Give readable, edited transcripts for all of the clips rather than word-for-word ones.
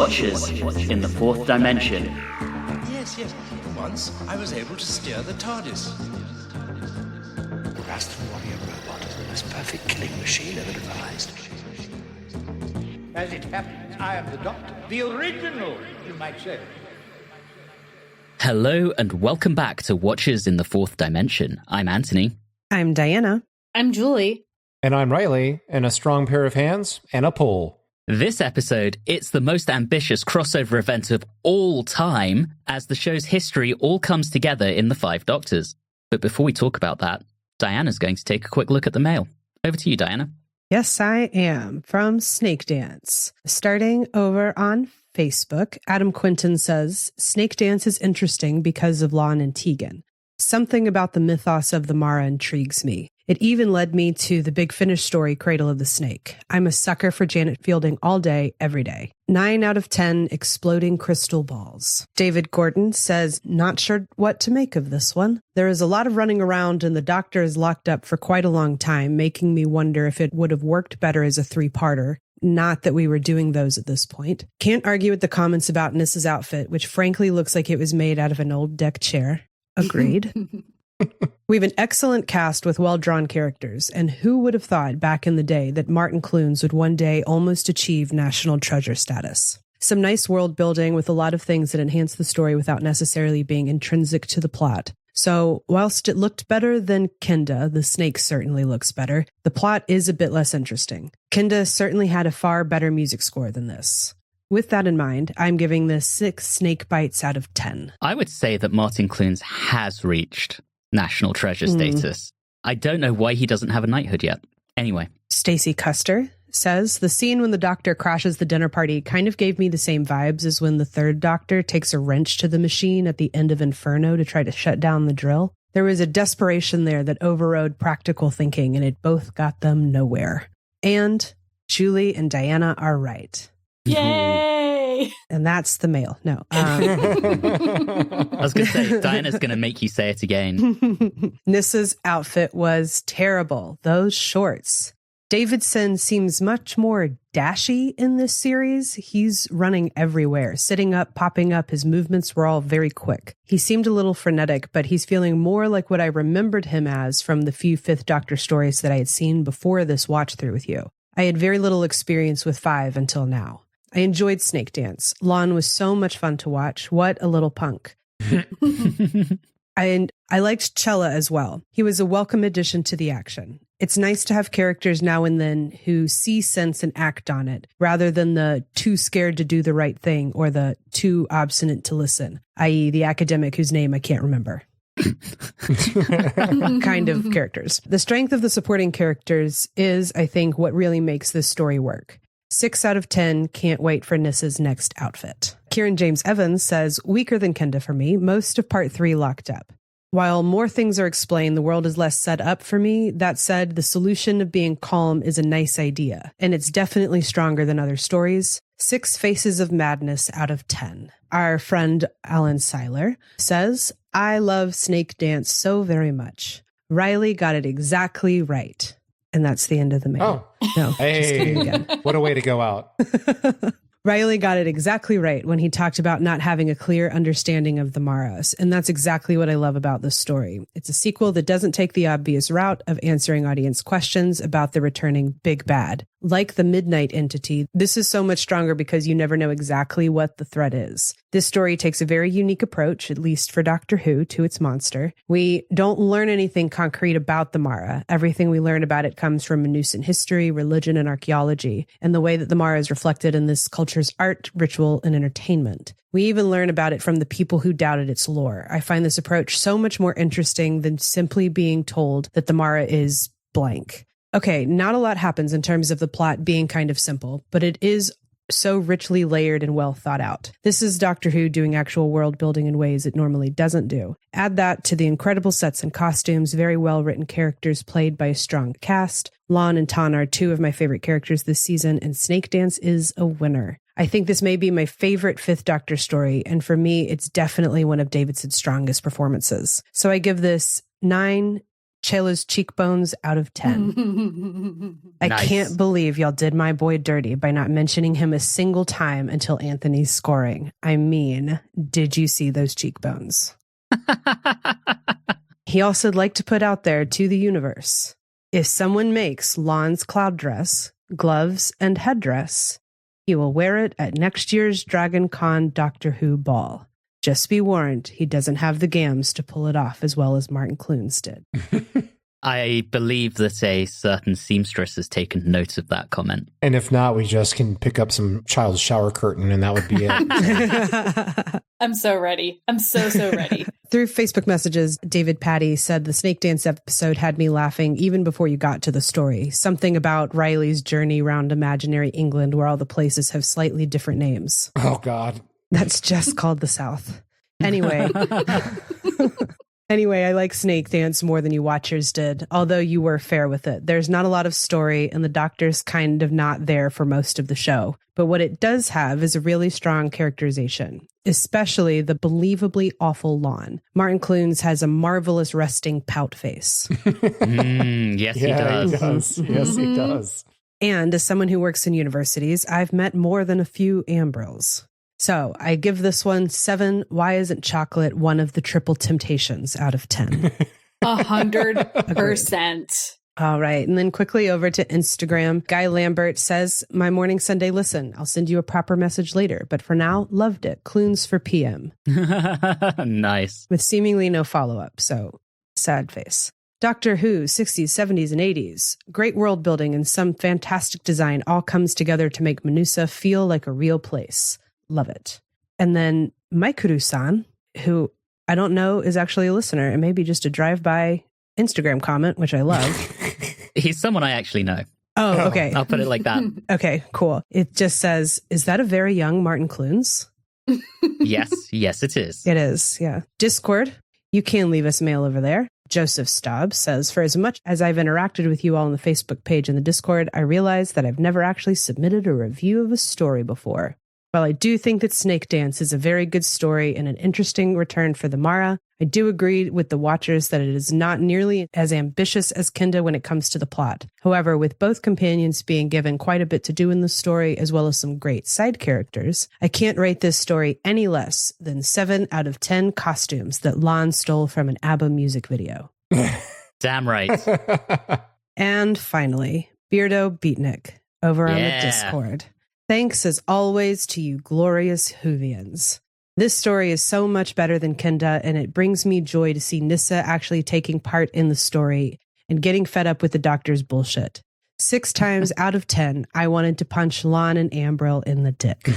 Watchers in the Fourth Dimension. Yes. Once I was able to steer the TARDIS. The Raston Warrior Robot is the most perfect killing machine ever devised. As it happens, I am the Doctor. The original, you might say. Hello and welcome back to Watchers in the Fourth Dimension. I'm Anthony. I'm Diana. I'm Julie. And I'm Reilly, and a strong pair of hands and a pole. This episode, it's the most ambitious crossover event of all time, as the show's history all comes together in the Five Doctors. But before we talk about that, Diana's going to take a quick look at the mail. Over to you, Diana. Yes, I am. From Snake Dance. Starting over on Facebook, Adam Quinton says, Snake Dance is interesting because of Lon and Tegan. Something about the mythos of the Mara intrigues me. It even led me to the Big Finish story, Cradle of the Snake. I'm a sucker for Janet Fielding all day, every day. 9 out of 10 exploding crystal balls. David Gordon says, not sure what to make of this one. There is a lot of running around and the Doctor is locked up for quite a long time, making me wonder if it would have worked better as a 3-parter. Not that we were doing those at this point. Can't argue with the comments about Nyssa's outfit, which frankly looks like it was made out of an old deck chair. Agreed. We have an excellent cast with well-drawn characters, and who would have thought back in the day that Martin Clunes would one day almost achieve national treasure status? Some nice world building with a lot of things that enhance the story without necessarily being intrinsic to the plot. So, whilst it looked better than Kinda, the snake certainly looks better, the plot is a bit less interesting. Kinda certainly had a far better music score than this. With that in mind, I'm giving this 6 snake bites out of 10. I would say that Martin Clunes has reached national treasure status. I don't know why he doesn't have a knighthood yet. Anyway. Stacey Custer says, the scene when the Doctor crashes the dinner party kind of gave me the same vibes as when the third Doctor takes a wrench to the machine at the end of Inferno to try to shut down the drill. There was a desperation there that overrode practical thinking, and it both got them nowhere. And Julie and Diana are right. Yay! And that's the mail. No. I was going to say, Diana's going to make you say it again. Nyssa's outfit was terrible. Those shorts. Davidson seems much more dashy in this series. He's running everywhere, sitting up, popping up. His movements were all very quick. He seemed a little frenetic, but he's feeling more like what I remembered him as from the few Fifth Doctor stories that I had seen before this watch through with you. I had very little experience with 5 until now. I enjoyed Snake Dance. Lon was so much fun to watch. What a little punk. And I liked Chella as well. He was a welcome addition to the action. It's nice to have characters now and then who see sense and act on it, rather than the too scared to do the right thing or the too obstinate to listen, i.e. the academic whose name I can't remember. Kind of characters. The strength of the supporting characters is, I think, what really makes this story work. 6 out of 10, can't wait for Nyssa's next outfit. Kieran James Evans says, weaker than Kinda for me, most of part 3 locked up. While more things are explained, the world is less set up for me. That said, the solution of being calm is a nice idea, and it's definitely stronger than other stories. 6 Faces of Madness out of 10. Our friend Alan Seiler says, I love Snake Dance so very much. Reilly got it exactly right. And that's the end of the mail. Oh, no, hey, just kidding again. What a way to go out. Reilly got it exactly right when he talked about not having a clear understanding of the Maras. And that's exactly what I love about this story. It's a sequel that doesn't take the obvious route of answering audience questions about the returning big bad. Like the Midnight entity, this is so much stronger because you never know exactly what the threat is. This story takes a very unique approach, at least for Doctor Who, to its monster. We don't learn anything concrete about the Mara. Everything we learn about it comes from Manusan history, religion, and archaeology, and the way that the Mara is reflected in this culture's art, ritual, and entertainment. We even learn about it from the people who doubted its lore. I find this approach so much more interesting than simply being told that the Mara is blank. Okay, not a lot happens in terms of the plot being kind of simple, but it is so richly layered and well thought out. This is Doctor Who doing actual world building in ways it normally doesn't do. Add that to the incredible sets and costumes, very well written characters played by a strong cast. Lon and Tan are 2 of my favorite characters this season, and Snake Dance is a winner. I think this may be my favorite Fifth Doctor story, and for me, it's definitely one of Davidson's strongest performances. So I give this 9 Chayla's cheekbones out of 10. I Nice. can't believe y'all did my boy dirty by not mentioning him a single time until Anthony's scoring. I mean, did you see those cheekbones? He also would like to put out there to the universe, if someone makes Lon's cloud dress, gloves, and headdress, he will wear it at next year's Dragon Con Doctor Who ball. Just be warned, he doesn't have the gams to pull it off as well as Martin Clunes did. I believe that a certain seamstress has taken note of that comment. And if not, we just can pick up some child's shower curtain and that would be it. I'm so ready. I'm so ready. Through Facebook messages, David Patty said the Snake Dance episode had me laughing even before you got to the story. Something about Reilly's journey around imaginary England where all the places have slightly different names. Oh, God. That's just called the South. Anyway. Anyway, I like Snake Dance more than you watchers did, although you were fair with it. There's not a lot of story, and the Doctor's kind of not there for most of the show. But what it does have is a really strong characterization, especially the believably awful Lon. Martin Clunes has a marvelous resting pout face. Yes, he does. He does. Yes, he does. And as someone who works in universities, I've met more than a few Ambrils. So I give this one 7. Why isn't chocolate one of the triple temptations out of 10? 100%. All right. And then quickly over to Instagram. Guy Lambert says, my morning Sunday listen. I'll send you a proper message later. But for now, loved it. Clunes for PM. Nice. With seemingly no follow-up. So sad face. Doctor Who, 60s, 70s, and 80s. Great world building and some fantastic design all comes together to make Manusa feel like a real place. Love it. And then Maikuru-san, who I don't know is actually a listener and maybe just a drive-by Instagram comment, which I love. He's someone I actually know. Oh, okay. I'll put it like that. Okay, cool. It just says, is that a very young Martin Clunes? Yes, it is. It is, yeah. Discord, you can leave us mail over there. Joseph Staub says, for as much as I've interacted with you all on the Facebook page and the Discord, I realize that I've never actually submitted a review of a story before. While I do think that Snake Dance is a very good story and an interesting return for the Mara, I do agree with the watchers that it is not nearly as ambitious as Kinda when it comes to the plot. However, with both companions being given quite a bit to do in the story, as well as some great side characters, I can't rate this story any less than 7 out of 10 costumes that Lon stole from an ABBA music video. Damn right. And finally, Beardo Beatnik over on the Discord. Thanks as always to you glorious Whovians. This story is so much better than Kinda, and it brings me joy to see Nyssa actually taking part in the story and getting fed up with the Doctor's bullshit. 6 times out of 10, I wanted to punch Lon and Ambril in the dick.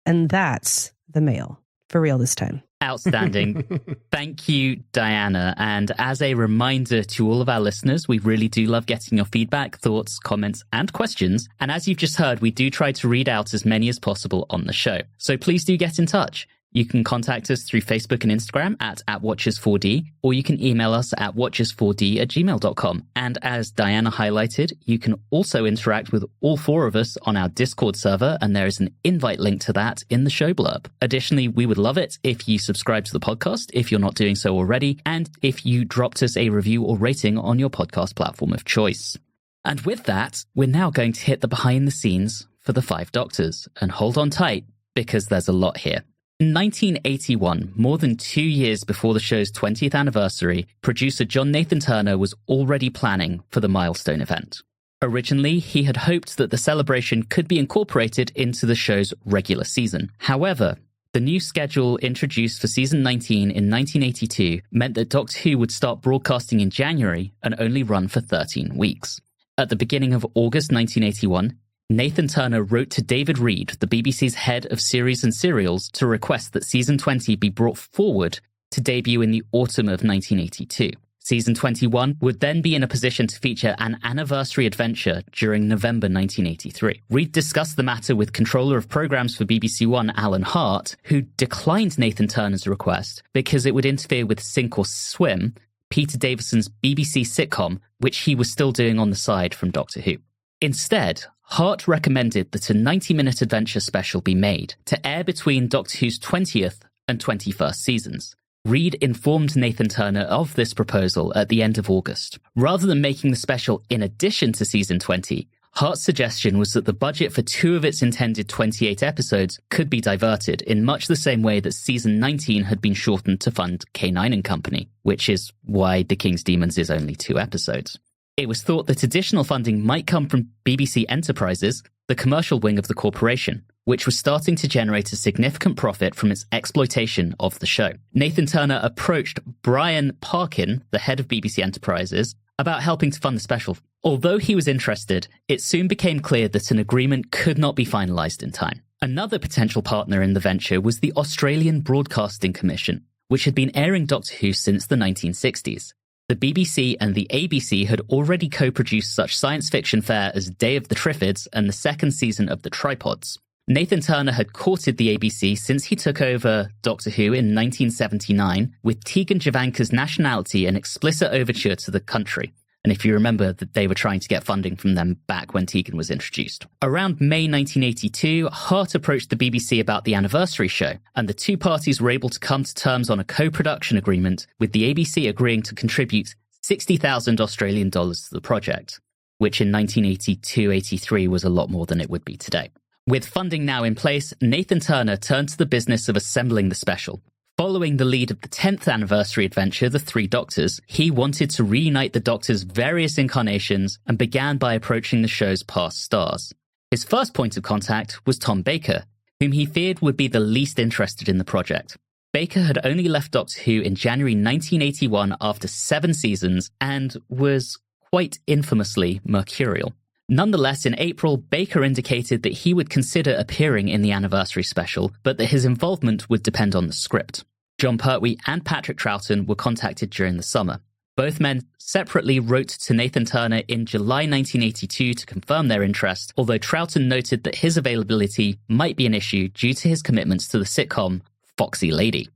And that's the mail. For real this time. Outstanding. Thank you, Diana. And as a reminder to all of our listeners, we really do love getting your feedback, thoughts, comments, and questions. And as you've just heard, we do try to read out as many as possible on the show. So please do get in touch. You can contact us through Facebook and Instagram at Watchers4D, or you can email us at watchers4d@gmail.com. And as Diana highlighted, you can also interact with all 4 of us on our Discord server, and there is an invite link to that in the show blurb. Additionally, we would love it if you subscribe to the podcast, if you're not doing so already, and if you dropped us a review or rating on your podcast platform of choice. And with that, we're now going to hit the behind the scenes for the 5 Doctors. And hold on tight, because there's a lot here. In 1981, more than 2 years before the show's 20th anniversary, producer John Nathan Turner was already planning for the milestone event. Originally, he had hoped that the celebration could be incorporated into the show's regular season. However, the new schedule introduced for season 19 in 1982 meant that Doctor Who would start broadcasting in January and only run for 13 weeks. At the beginning of August 1981, Nathan Turner wrote to David Reed, the BBC's head of series and serials, to request that season 20 be brought forward to debut in the autumn of 1982. Season 21 would then be in a position to feature an anniversary adventure during November 1983. Reed discussed the matter with controller of programs for BBC One, Alan Hart, who declined Nathan Turner's request because it would interfere with Sink or Swim, Peter Davison's BBC sitcom, which he was still doing on the side from Doctor Who. Instead, Hart recommended that a 90-minute adventure special be made to air between Doctor Who's 20th and 21st seasons. Reed informed Nathan Turner of this proposal at the end of August. Rather than making the special in addition to season 20, Hart's suggestion was that the budget for 2 of its intended 28 episodes could be diverted in much the same way that season 19 had been shortened to fund K9 and Company, which is why The King's Demons is only 2 episodes. It was thought that additional funding might come from BBC Enterprises, the commercial wing of the corporation, which was starting to generate a significant profit from its exploitation of the show. Nathan Turner approached Brian Parkin, the head of BBC Enterprises, about helping to fund the special. Although he was interested, it soon became clear that an agreement could not be finalised in time. Another potential partner in the venture was the Australian Broadcasting Commission, which had been airing Doctor Who since the 1960s. The BBC and the ABC had already co-produced such science fiction fare as Day of the Triffids and the second season of The Tripods. Nathan Turner had courted the ABC since he took over Doctor Who in 1979 with Tegan Javanka's nationality an explicit overture to the country. And if you remember that they were trying to get funding from them back when Tegan was introduced. Around May 1982, Hart approached the BBC about the anniversary show, and the two parties were able to come to terms on a co-production agreement, with the ABC agreeing to contribute 60,000 Australian dollars to the project, which in 1982-83 was a lot more than it would be today. With funding now in place, Nathan Turner turned to the business of assembling the special. Following the lead of the 10th anniversary adventure, The Three Doctors, he wanted to reunite the Doctor's various incarnations and began by approaching the show's past stars. His first point of contact was Tom Baker, whom he feared would be the least interested in the project. Baker had only left Doctor Who in January 1981 after 7 seasons and was quite infamously mercurial. Nonetheless, in April, Baker indicated that he would consider appearing in the anniversary special, but that his involvement would depend on the script. Jon Pertwee and Patrick Troughton were contacted during the summer. Both men separately wrote to Nathan Turner in July 1982 to confirm their interest, although Troughton noted that his availability might be an issue due to his commitments to the sitcom Foxy Lady.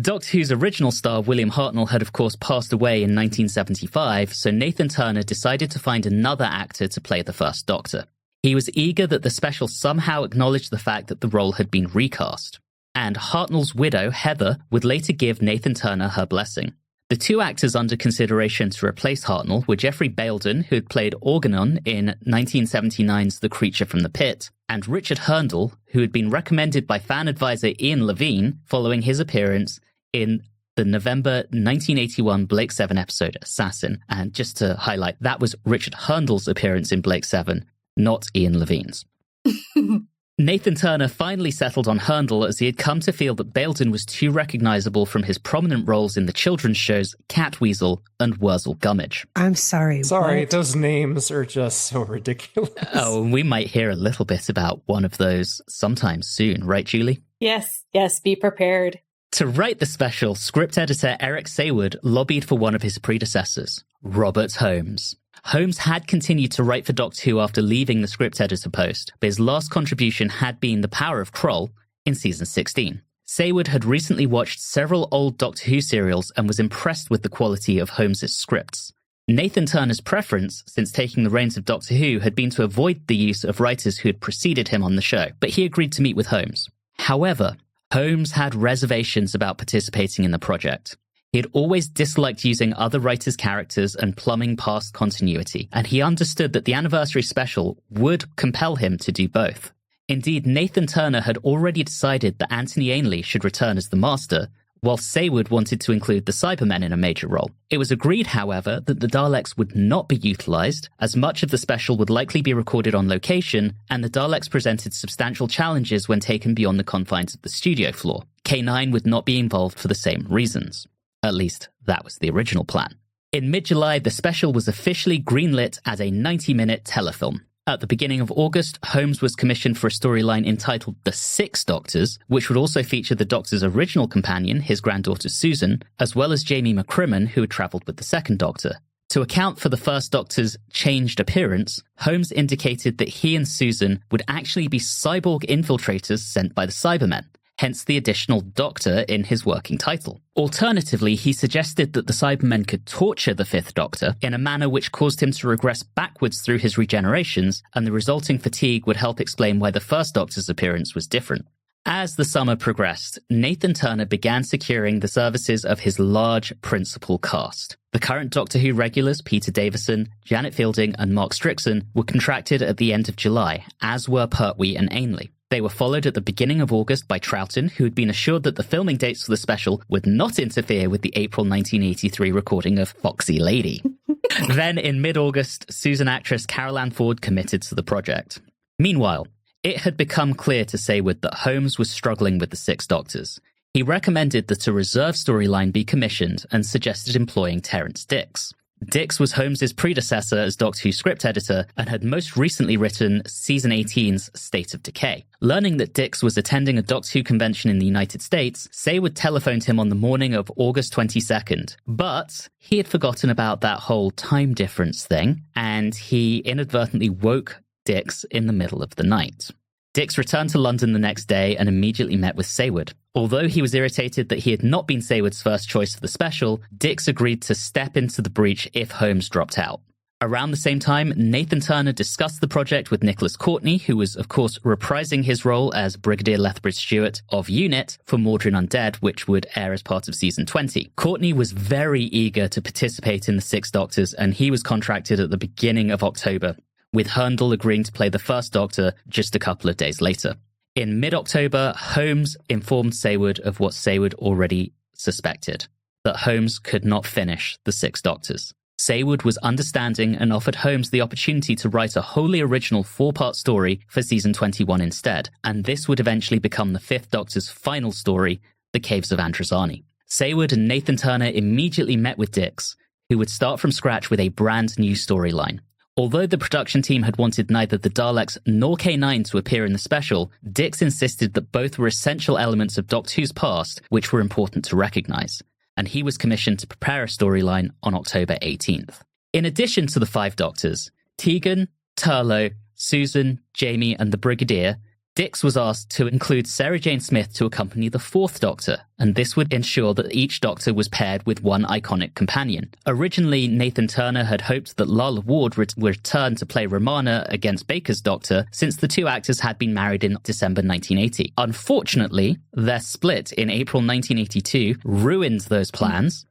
Doctor Who's original star, William Hartnell, had of course passed away in 1975, so Nathan Turner decided to find another actor to play the first Doctor. He was eager that the special somehow acknowledged the fact that the role had been recast, and Hartnell's widow, Heather, would later give Nathan Turner her blessing. The 2 actors under consideration to replace Hartnell were Geoffrey Bayldon, who had played Organon in 1979's The Creature from the Pit, and Richard Hurndall, who had been recommended by fan advisor Ian Levine following his appearance in the November 1981 Blake 7 episode Assassin. And just to highlight, that was Richard Hurndall's appearance in Blake 7, not Ian Levine's. Nathan Turner finally settled on Hurndall as he had come to feel that Bayldon was too recognisable from his prominent roles in the children's shows Catweasel and Wurzel Gummidge. I'm sorry. Sorry, what? those names are just so ridiculous. Oh, we might hear a little bit about one of those sometime soon, right, Julie? Yes, be prepared. To write the special, script editor Eric Saywood lobbied for one of his predecessors, Robert Holmes. Holmes had continued to write for Doctor Who after leaving the script editor post, but his last contribution had been The Power of Kroll in season 16. Saywood had recently watched several old Doctor Who serials and was impressed with the quality of Holmes's scripts. Nathan Turner's preference, since taking the reins of Doctor Who, had been to avoid the use of writers who had preceded him on the show, but he agreed to meet with Holmes. However, Holmes had reservations about participating in the project. He had always disliked using other writers' characters and plumbing past continuity, and he understood that the anniversary special would compel him to do both. Indeed, Nathan Turner had already decided that Anthony Ainley should return as the Master, while Saywood wanted to include the Cybermen in a major role. It was agreed, however, that the Daleks would not be utilised, as much of the special would likely be recorded on location, and the Daleks presented substantial challenges when taken beyond the confines of the studio floor. K9 would not be involved for the same reasons. At least, that was the original plan. In mid-July, the special was officially greenlit as a 90-minute telefilm. At the beginning of August, Holmes was commissioned for a storyline entitled The Six Doctors, which would also feature the Doctor's original companion, his granddaughter Susan, as well as Jamie McCrimmon, who had travelled with the second Doctor. To account for the first Doctor's changed appearance, Holmes indicated that he and Susan would actually be cyborg infiltrators sent by the Cybermen, hence the additional Doctor in his working title. Alternatively, he suggested that the Cybermen could torture the Fifth Doctor in a manner which caused him to regress backwards through his regenerations, and the resulting fatigue would help explain why the First Doctor's appearance was different. As the summer progressed, Nathan Turner began securing the services of his large principal cast. The current Doctor Who regulars, Peter Davison, Janet Fielding, and Mark Strickson, were contracted at the end of July, as were Pertwee and Ainley. They were followed at the beginning of August by Troughton, who had been assured that the filming dates for the special would not interfere with the April 1983 recording of Foxy Lady. Then, in mid-August, Susan actress Carol Ann Ford committed to the project. Meanwhile, it had become clear to Saward that Holmes was struggling with the Six Doctors. He recommended that a reserve storyline be commissioned and suggested employing Terrence Dicks. Dicks was Holmes's predecessor as Doctor Who script editor and had most recently written Season 18's State of Decay. Learning that Dicks was attending a Doctor Who convention in the United States, Saward telephoned him on the morning of August 22nd. But he had forgotten about that whole time difference thing, and he inadvertently woke Dicks in the middle of the night. Dicks returned to London the next day and immediately met with Saward. Although he was irritated that he had not been Saward's first choice for the special, Dicks agreed to step into the breach if Holmes dropped out. Around the same time, Nathan Turner discussed the project with Nicholas Courtney, who was, of course, reprising his role as Brigadier Lethbridge-Stewart of UNIT for Mordrin Undead, which would air as part of Season 20. Courtney was very eager to participate in the Six Doctors, and he was contracted at the beginning of October, with Hurndall agreeing to play the first Doctor just a couple of days later. In mid-October, Holmes informed Saward of what Saward already suspected, that Holmes could not finish the Six Doctors. Saward was understanding and offered Holmes the opportunity to write a wholly original 4-part story for Season 21 instead, and this would eventually become the Fifth Doctor's final story, The Caves of Androzani. Saward and Nathan Turner immediately met with Dicks, who would start from scratch with a brand new storyline. Although the production team had wanted neither the Daleks nor K9 to appear in the special, Dicks insisted that both were essential elements of Doctor Who's past, which were important to recognise, and he was commissioned to prepare a storyline on October 18th. In addition to the 5 Doctors, Tegan, Turlough, Susan, Jamie and the Brigadier, Dicks was asked to include Sarah Jane Smith to accompany the 4th Doctor, and this would ensure that each Doctor was paired with one iconic companion. Originally, Nathan Turner had hoped that Lalla Ward would return to play Romana against Baker's Doctor, since the two actors had been married in December 1980. Unfortunately, their split in April 1982 ruined those plans,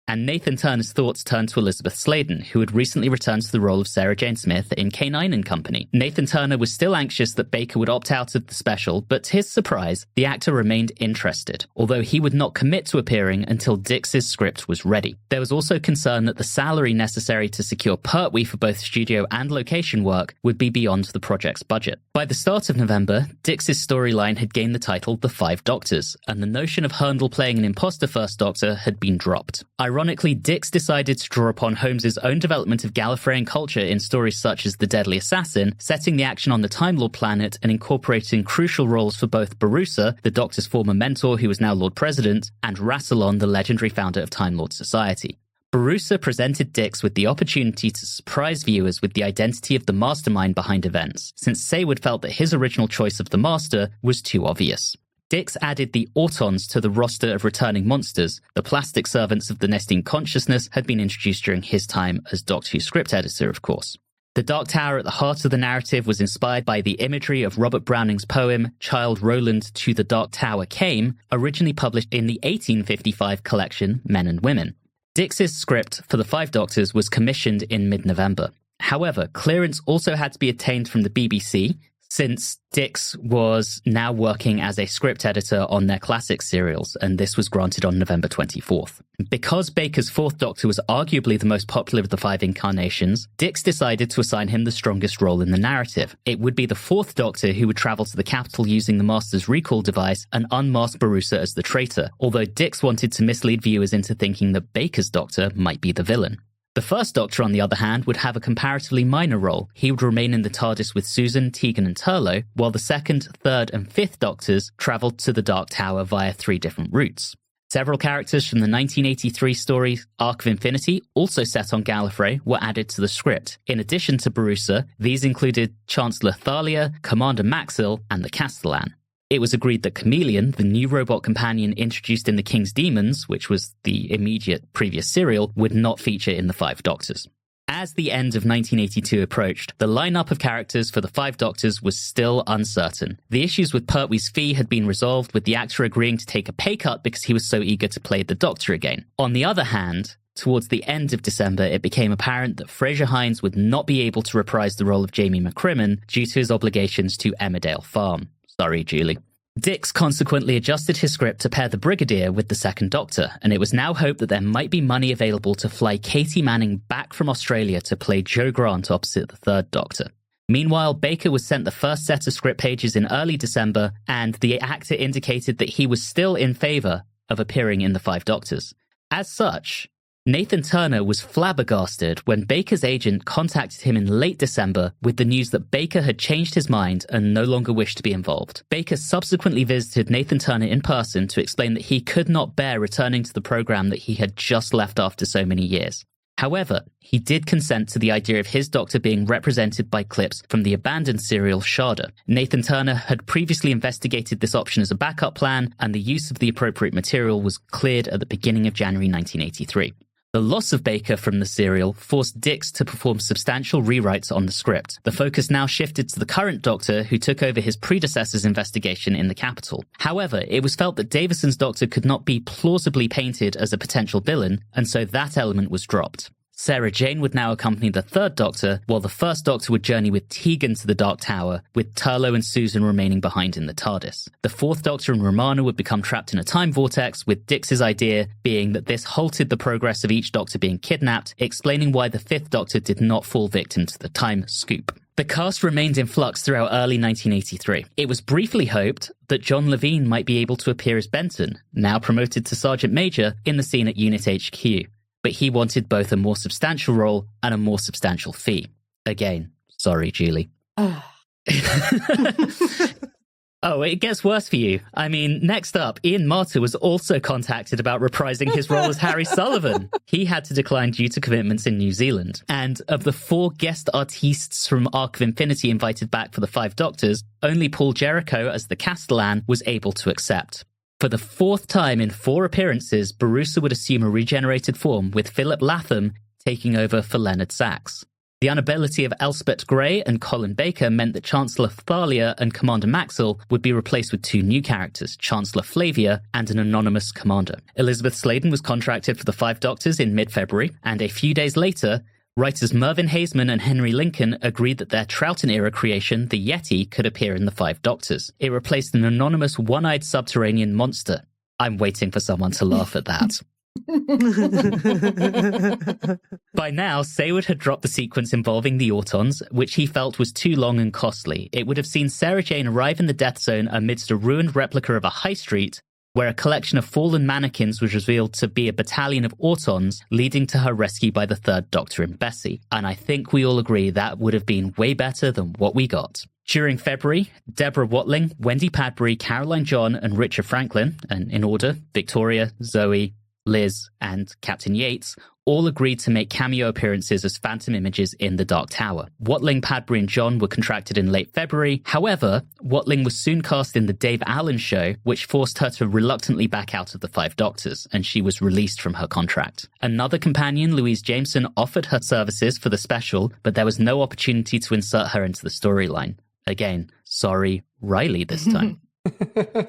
and Nathan Turner's thoughts turned to Elizabeth Sladen, who had recently returned to the role of Sarah Jane Smith in K9 and Company. Nathan Turner was still anxious that Baker would opt out of the special, but to his surprise, the actor remained interested, although he would not commit to appearing until Dix's script was ready. There was also concern that the salary necessary to secure Pertwee for both studio and location work would be beyond the project's budget. By the start of November, Dix's storyline had gained the title The 5 Doctors, and the notion of Hurndall playing an imposter First Doctor had been dropped. Ironically, Dicks decided to draw upon Holmes's own development of Gallifreyan culture in stories such as The Deadly Assassin, setting the action on the Time Lord planet and incorporating crucial roles for both Barusa, the Doctor's former mentor who was now Lord President, and Rassilon, the legendary founder of Time Lord Society. Barusa presented Dicks with the opportunity to surprise viewers with the identity of the mastermind behind events, since Saward felt that his original choice of the Master was too obvious. Dicks added the Autons to the roster of returning monsters. The plastic servants of the Nestine Consciousness had been introduced during his time as Doctor Who script editor, of course. The Dark Tower at the heart of the narrative was inspired by the imagery of Robert Browning's poem Childe Roland to the Dark Tower Came, originally published in the 1855 collection Men and Women. Dix's script for the 5 Doctors was commissioned in mid-November. However, clearance also had to be obtained from the BBC, since Dicks was now working as a script editor on their classic serials, and this was granted on November 24th. Because Baker's 4th Doctor was arguably the most popular of the 5 incarnations, Dicks decided to assign him the strongest role in the narrative. It would be the 4th Doctor who would travel to the capital using the Master's recall device and unmask Barusa as the traitor, although Dicks wanted to mislead viewers into thinking that Baker's Doctor might be the villain. The First Doctor, on the other hand, would have a comparatively minor role. He would remain in the TARDIS with Susan, Tegan and Turlough, while the 2nd, 3rd and 5th Doctors travelled to the Dark Tower via 3 different routes. Several characters from the 1983 story Arc of Infinity, also set on Gallifrey, were added to the script. In addition to Barusa, these included Chancellor Thalia, Commander Maxil and the Castellan. It was agreed that Chameleon, the new robot companion introduced in The King's Demons, which was the immediate previous serial, would not feature in the 5 Doctors. As the end of 1982 approached, the lineup of characters for the Five Doctors was still uncertain. The issues with Pertwee's fee had been resolved, with the actor agreeing to take a pay cut because he was so eager to play the Doctor again. On the other hand, towards the end of December, it became apparent that Fraser Hines would not be able to reprise the role of Jamie McCrimmon due to his obligations to Emmerdale Farm. Sorry, Julie. Dicks consequently adjusted his script to pair the Brigadier with the Second Doctor, and it was now hoped that there might be money available to fly Katie Manning back from Australia to play Jo Grant opposite the Third Doctor. Meanwhile, Baker was sent the first set of script pages in early December, and the actor indicated that he was still in favour of appearing in the Five Doctors. As such, Nathan Turner was flabbergasted when Baker's agent contacted him in late December with the news that Baker had changed his mind and no longer wished to be involved. Baker subsequently visited Nathan Turner in person to explain that he could not bear returning to the programme that he had just left after so many years. However, he did consent to the idea of his Doctor being represented by clips from the abandoned serial Sharda. Nathan Turner had previously investigated this option as a backup plan, and the use of the appropriate material was cleared at the beginning of January 1983. The loss of Baker from the serial forced Dicks to perform substantial rewrites on the script. The focus now shifted to the current Doctor, who took over his predecessor's investigation in the capital. However, it was felt that Davison's Doctor could not be plausibly painted as a potential villain, and so that element was dropped. Sarah Jane would now accompany the Third Doctor, while the First Doctor would journey with Tegan to the Dark Tower, with Turlough and Susan remaining behind in the TARDIS. The Fourth Doctor and Romana would become trapped in a time vortex, with Dix's idea being that this halted the progress of each Doctor being kidnapped, explaining why the Fifth Doctor did not fall victim to the time scoop. The cast remained in flux throughout early 1983. It was briefly hoped that John Levine might be able to appear as Benton, now promoted to Sergeant Major, in the scene at Unit HQ. But he wanted both a more substantial role and a more substantial fee. Again, sorry, Julie. Oh, it gets worse for you. I mean, next up, Ian Marter was also contacted about reprising his role as Harry Sullivan. He had to decline due to commitments in New Zealand. And of the 4 guest artistes from Arc of Infinity invited back for the Five Doctors, only Paul Jericho as the Castellan was able to accept. For the 4th time in 4 appearances, Barusa would assume a regenerated form, with Philip Latham taking over for Leonard Sachs. The inability of Elspeth Gray and Colin Baker meant that Chancellor Thalia and Commander Maxwell would be replaced with 2 new characters, Chancellor Flavia and an anonymous commander. Elizabeth Sladen was contracted for the Five Doctors in mid-February, and a few days later, writers Mervyn Haseman and Henry Lincoln agreed that their Troughton-era creation, the Yeti, could appear in the Five Doctors. It replaced an anonymous one-eyed subterranean monster. I'm waiting for someone to laugh at that. By now, Saward had dropped the sequence involving the Autons, which he felt was too long and costly. It would have seen Sarah Jane arrive in the Death Zone amidst a ruined replica of a high street, where a collection of fallen mannequins was revealed to be a battalion of Autons, leading to her rescue by the Third Doctor and Bessie. And I think we all agree that would have been way better than what we got. During February, Deborah Watling, Wendy Padbury, Caroline John, and Richard Franklin, and in order, Victoria, Zoe, Liz, and Captain Yates, all agreed to make cameo appearances as phantom images in the Dark Tower. Watling, Padbury, and John were contracted in late February. However, Watling was soon cast in the Dave Allen Show, which forced her to reluctantly back out of the Five Doctors, and she was released from her contract. Another companion, Louise Jameson, offered her services for the special, but there was no opportunity to insert her into the storyline. Again, sorry, Reilly this time.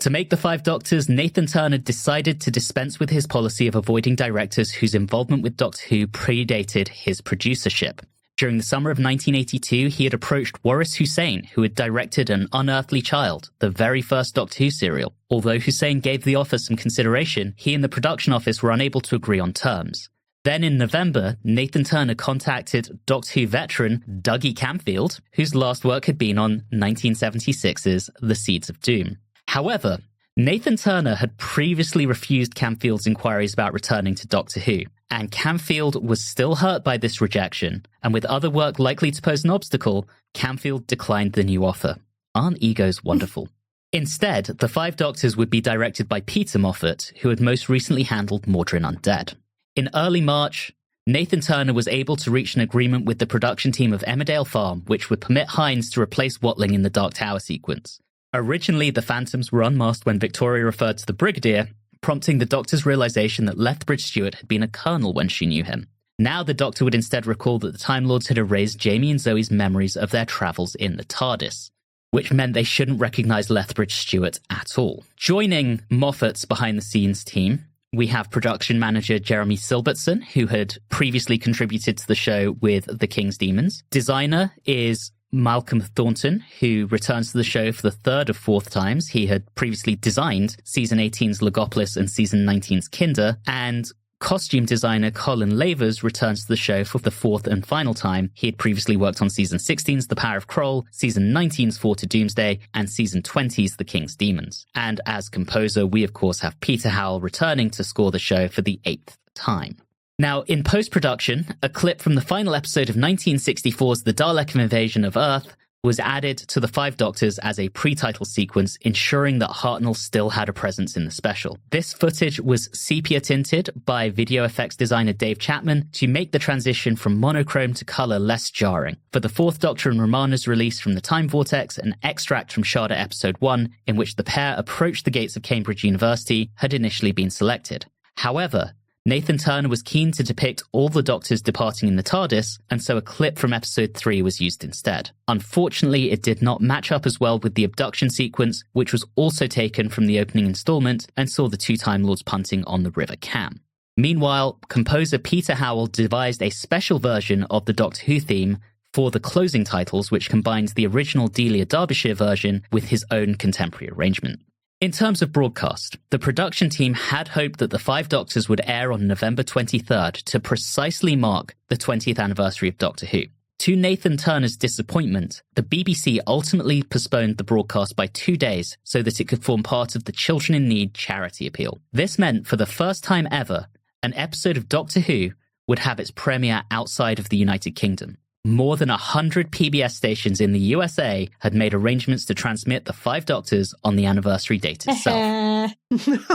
To make the Five Doctors, Nathan Turner decided to dispense with his policy of avoiding directors whose involvement with Doctor Who predated his producership. During the summer of 1982, he had approached Waris Hussein, who had directed An Unearthly Child, the very first Doctor Who serial. Although Hussein gave the offer some consideration, he and the production office were unable to agree on terms. Then in November, Nathan Turner contacted Doctor Who veteran Dougie Camfield, whose last work had been on 1976's The Seeds of Doom. However, Nathan Turner had previously refused Camfield's inquiries about returning to Doctor Who, and Camfield was still hurt by this rejection, and with other work likely to pose an obstacle, Camfield declined the new offer. Aren't egos wonderful? Instead, the Five Doctors would be directed by Peter Moffat, who had most recently handled Mordrin Undead. In early March, Nathan Turner was able to reach an agreement with the production team of Emmerdale Farm, which would permit Hines to replace Watling in the Dark Tower sequence. Originally, the Phantoms were unmasked when Victoria referred to the Brigadier, prompting the Doctor's realization that Lethbridge-Stewart had been a colonel when she knew him. Now the Doctor would instead recall that the Time Lords had erased Jamie and Zoe's memories of their travels in the TARDIS, which meant they shouldn't recognize Lethbridge-Stewart at all. Joining Moffat's behind-the-scenes team, we have production manager Jeremy Silbertson, who had previously contributed to the show with The King's Demons. Designer is Malcolm Thornton, who returns to the show for the third of fourth times. He had previously designed Season 18's Logopolis and Season 19's Kinder, and costume designer Colin Lavers returns to the show for the fourth and final time. He had previously worked on Season 16's The Power of Kroll, Season 19's Four to Doomsday, and Season 20's The King's Demons. And as composer, we of course have Peter Howell returning to score the show for the 8th time. Now, in post-production, a clip from the final episode of 1964's The Dalek Invasion of Earth was added to the Five Doctors as a pre-title sequence, ensuring that Hartnell still had a presence in the special. This footage was sepia-tinted by video effects designer Dave Chapman to make the transition from monochrome to colour less jarring. For the Fourth Doctor and Romana's release from the Time Vortex, an extract from Shada Episode 1, in which the pair approached the gates of Cambridge University, had initially been selected. However, Nathan Turner was keen to depict all the Doctors departing in the TARDIS, and so a clip from Episode 3 was used instead. Unfortunately, it did not match up as well with the abduction sequence, which was also taken from the opening installment and saw the two Time Lords punting on the River Cam. Meanwhile, composer Peter Howell devised a special version of the Doctor Who theme for the closing titles, which combines the original Delia Derbyshire version with his own contemporary arrangement. In terms of broadcast, the production team had hoped that the Five Doctors would air on November 23rd to precisely mark the 20th anniversary of Doctor Who. To Nathan Turner's disappointment, the BBC ultimately postponed the broadcast by 2 days so that it could form part of the Children in Need charity appeal. This meant, for the first time ever, an episode of Doctor Who would have its premiere outside of the United Kingdom. More than 100 PBS stations in the USA had made arrangements to transmit the Five Doctors on the anniversary date itself.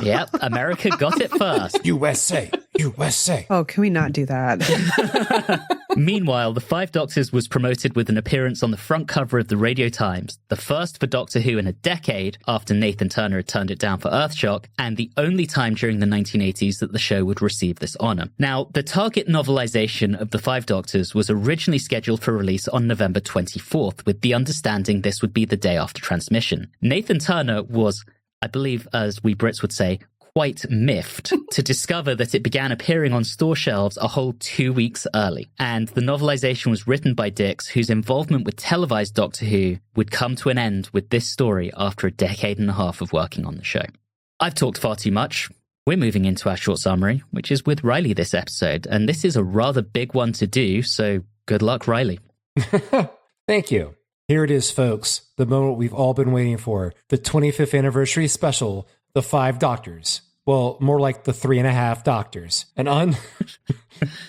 Yep, America got it first. USA, USA. Oh, can we not do that? Meanwhile, the Five Doctors was promoted with an appearance on the front cover of the Radio Times, the first for Doctor Who in a decade after Nathan Turner had turned it down for Earthshock, and the only time during the 1980s that the show would receive this honour. Now, the target novelisation of the Five Doctors was originally scheduled for release on November 24th, with the understanding this would be the day after transmission. Nathan Turner was, I believe, as we Brits would say, quite miffed to discover that it began appearing on store shelves a whole 2 weeks early. And the novelisation was written by Dicks, whose involvement with televised Doctor Who would come to an end with this story after a decade and a half of working on the show. I've talked far too much. We're moving into our short summary, which is with Reilly this episode, and this is a rather big one to do, so good luck, Reilly. Thank you. Here it is, folks, the moment we've all been waiting for, the 25th anniversary special, The Five Doctors. Well, more like the 3.5 Doctors. An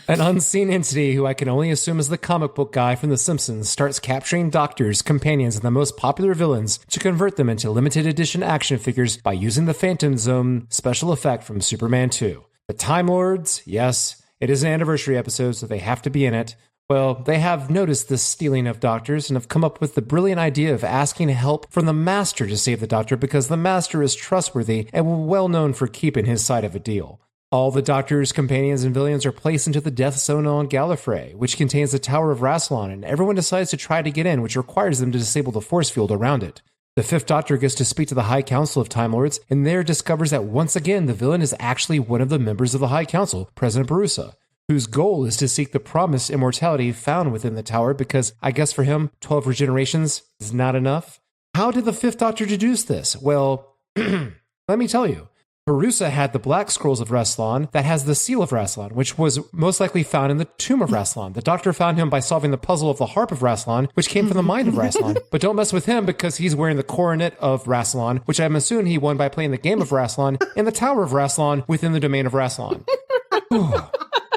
unseen entity who I can only assume is the comic book guy from The Simpsons starts capturing doctors, companions, and the most popular villains to convert them into limited edition action figures by using the Phantom Zone special effect from Superman 2. The Time Lords, yes, it is an anniversary episode, so they have to be in it. Well, they have noticed this stealing of doctors and have come up with the brilliant idea of asking help from the Master to save the Doctor because the Master is trustworthy and well known for keeping his side of a deal. All the Doctor's companions and villains are placed into the Death Zone on Gallifrey, which contains the Tower of Rassilon, and everyone decides to try to get in, which requires them to disable the force field around it. The Fifth Doctor gets to speak to the High Council of Time Lords, and there discovers that once again the villain is actually one of the members of the High Council, President Barusa, whose goal is to seek the promised immortality found within the tower because, I guess for him, 12 regenerations is not enough. How did the Fifth Doctor deduce this? Well, let me tell you. Barusa had the Black Scrolls of Rassilon that has the Seal of Rassilon, which was most likely found in the Tomb of Rassilon. The Doctor found him by solving the puzzle of the Harp of Rassilon, which came from the mind of Rassilon. But don't mess with him because he's wearing the coronet of Rassilon, which I'm assuming he won by playing the game of Rassilon in the Tower of Rassilon within the domain of Rassilon.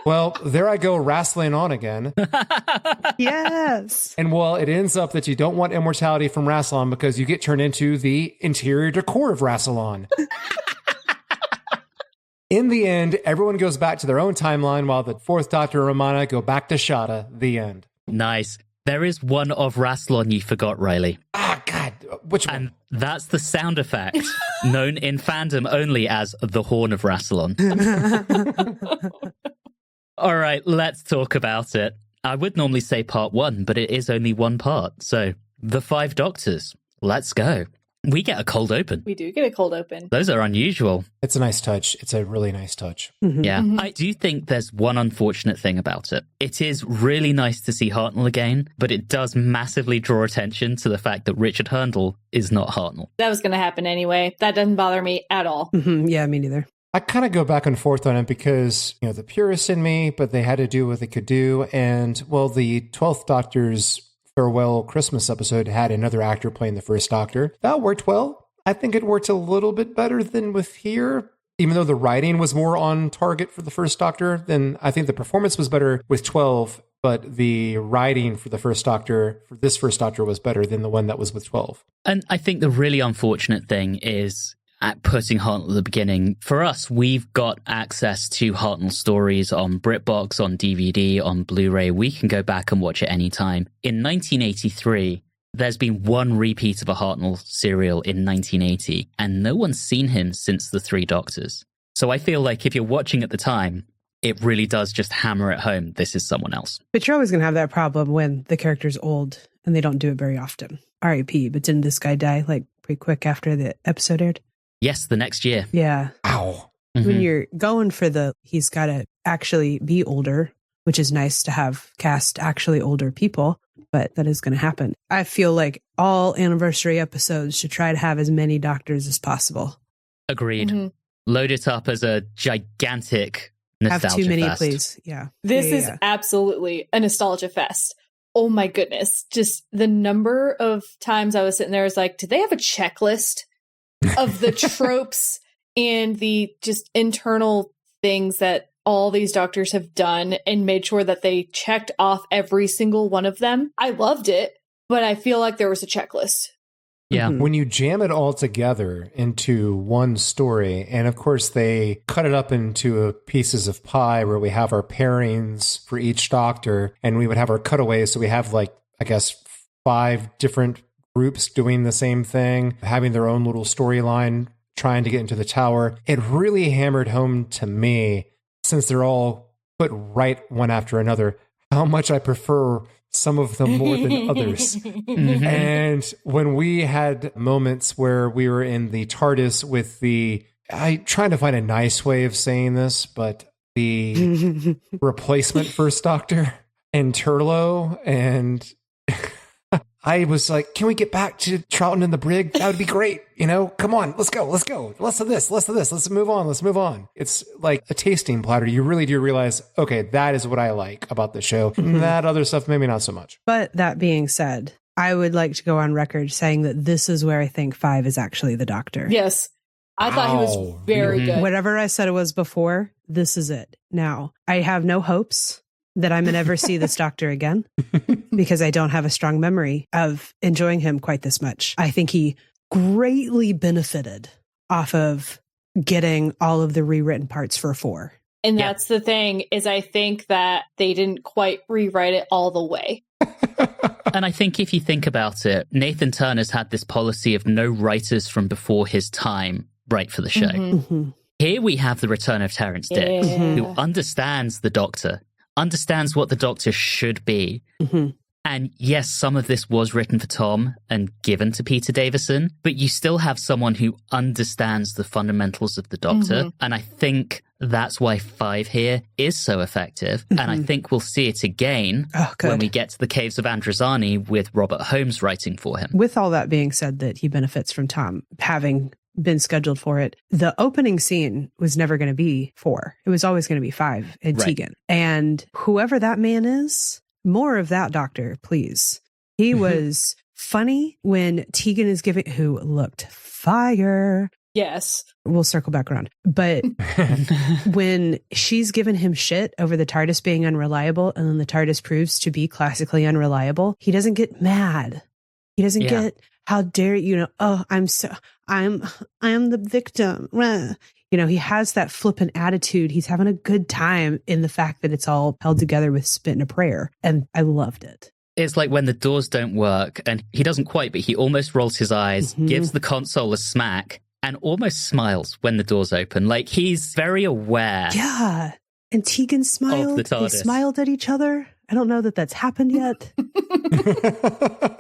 Well, there I go wrestling on again. Yes. And well, it ends up that you don't want immortality from Rassilon because you get turned into the interior decor of Rassilon. In the end, everyone goes back to their own timeline while the Fourth Doctor and Romana go back to Shada. The end. Nice. There is one of Rassilon you forgot, Reilly. Ah, God. Which one? And that's the sound effect, known in fandom only as the Horn of Rassilon. All right, let's talk about it. I would normally say part 1, but it is only one part. So, the 5 Doctors. Let's go. We get a cold open. We do get a cold open. Those are unusual. It's a nice touch. It's a really nice touch. Mm-hmm. Yeah. I do think there's one unfortunate thing about it. It is really nice to see Hartnell again, but it does massively draw attention to the fact that Richard Hurndall is not Hartnell. That was going to happen anyway. That doesn't bother me at all. Mm-hmm. Yeah, me neither. I kind of go back and forth on it because, the purist in me, but they had to do what they could do. And, well, the 12th Doctor's farewell Christmas episode had another actor playing the first Doctor. That worked well. I think it worked a little bit better than with here. Even though the writing was more on target for the first Doctor, then I think the performance was better with 12, but the writing for the first Doctor, for this first Doctor, was better than the one that was with 12. And I think the really unfortunate thing is at putting Hartnell at the beginning. For us, we've got access to Hartnell stories on BritBox, on DVD, on Blu-ray. We can go back and watch it anytime. In 1983, there's been one repeat of a Hartnell serial in 1980, and no one's seen him since the 3 Doctors. So I feel like if you're watching at the time, it really does just hammer it home. This is someone else. But you're always going to have that problem when the character's old and they don't do it very often. R.I.P. But didn't this guy die like pretty quick after the episode aired? Yes, the next year. Yeah. Ow. Mm-hmm. When you're going for he's got to actually be older, which is nice to have cast actually older people, but that is going to happen. I feel like all anniversary episodes should try to have as many Doctors as possible. Agreed. Mm-hmm. Load it up as a gigantic nostalgia Have too many, fest. please. Yeah. This Yeah. is absolutely a nostalgia fest. Oh my goodness. Just the number of times I was sitting there, I was like, did they have a checklist of the tropes and the just internal things that all these Doctors have done and made sure that they checked off every single one of them? I loved it, but I feel like there was a checklist. Yeah. Mm-hmm. When you jam it all together into one story, and of course they cut it up into pieces of pie where we have our pairings for each Doctor, and we would have our cutaways. So we have 5 different groups doing the same thing, having their own little storyline, trying to get into the tower. It really hammered home to me, since they're all put right one after another, how much I prefer some of them more than others. Mm-hmm. And when we had moments where we were in the TARDIS with I'm trying to find a nice way of saying this, but the replacement first Doctor and Turlough, and I was like, can we get back to Troughton and the Brig? That would be great. Come on, let's go. Less of this. Let's move on. It's like a tasting platter. You really do realize, okay, that is what I like about the show. Mm-hmm. That other stuff, maybe not so much. But that being said, I would like to go on record saying that this is where I think 5 is actually the Doctor. Yes. I thought he was very good. Whatever I said it was before, this is it. Now, I have no hopes that I'm going to ever see this Doctor again because I don't have a strong memory of enjoying him quite this much. I think he greatly benefited off of getting all of the rewritten parts for 4. And that's the thing, is I think that they didn't quite rewrite it all the way. And I think if you think about it, Nathan Turner's had this policy of no writers from before his time write for the show. Mm-hmm. Here we have the return of Terrence Dicks, who understands the Doctor, understands what the Doctor should be. Mm-hmm. And yes, some of this was written for Tom and given to Peter Davison, but you still have someone who understands the fundamentals of the Doctor. And I think that's why 5 here is so effective. And I think we'll see it again when we get to the Caves of Androzani with Robert Holmes writing for him. With all that being said, that he benefits from Tom having been scheduled for it. The opening scene was never going to be 4. It was always going to be 5 in Tegan. And whoever that man is, more of that Doctor, please. He was funny when Tegan is giving, who looked fire. Yes. We'll circle back around. But when she's given him shit over the TARDIS being unreliable, and then the TARDIS proves to be classically unreliable, he doesn't get mad. He doesn't get, how dare you, oh, I am the victim. He has that flippant attitude. He's having a good time in the fact that it's all held together with spit and a prayer. And I loved it. It's like when the doors don't work, and he doesn't quite, but he almost rolls his eyes, gives the console a smack, and almost smiles when the doors open. Like, he's very aware And Tegan smiled. the They TARDIS. smiled at each other. I don't know that that's happened yet.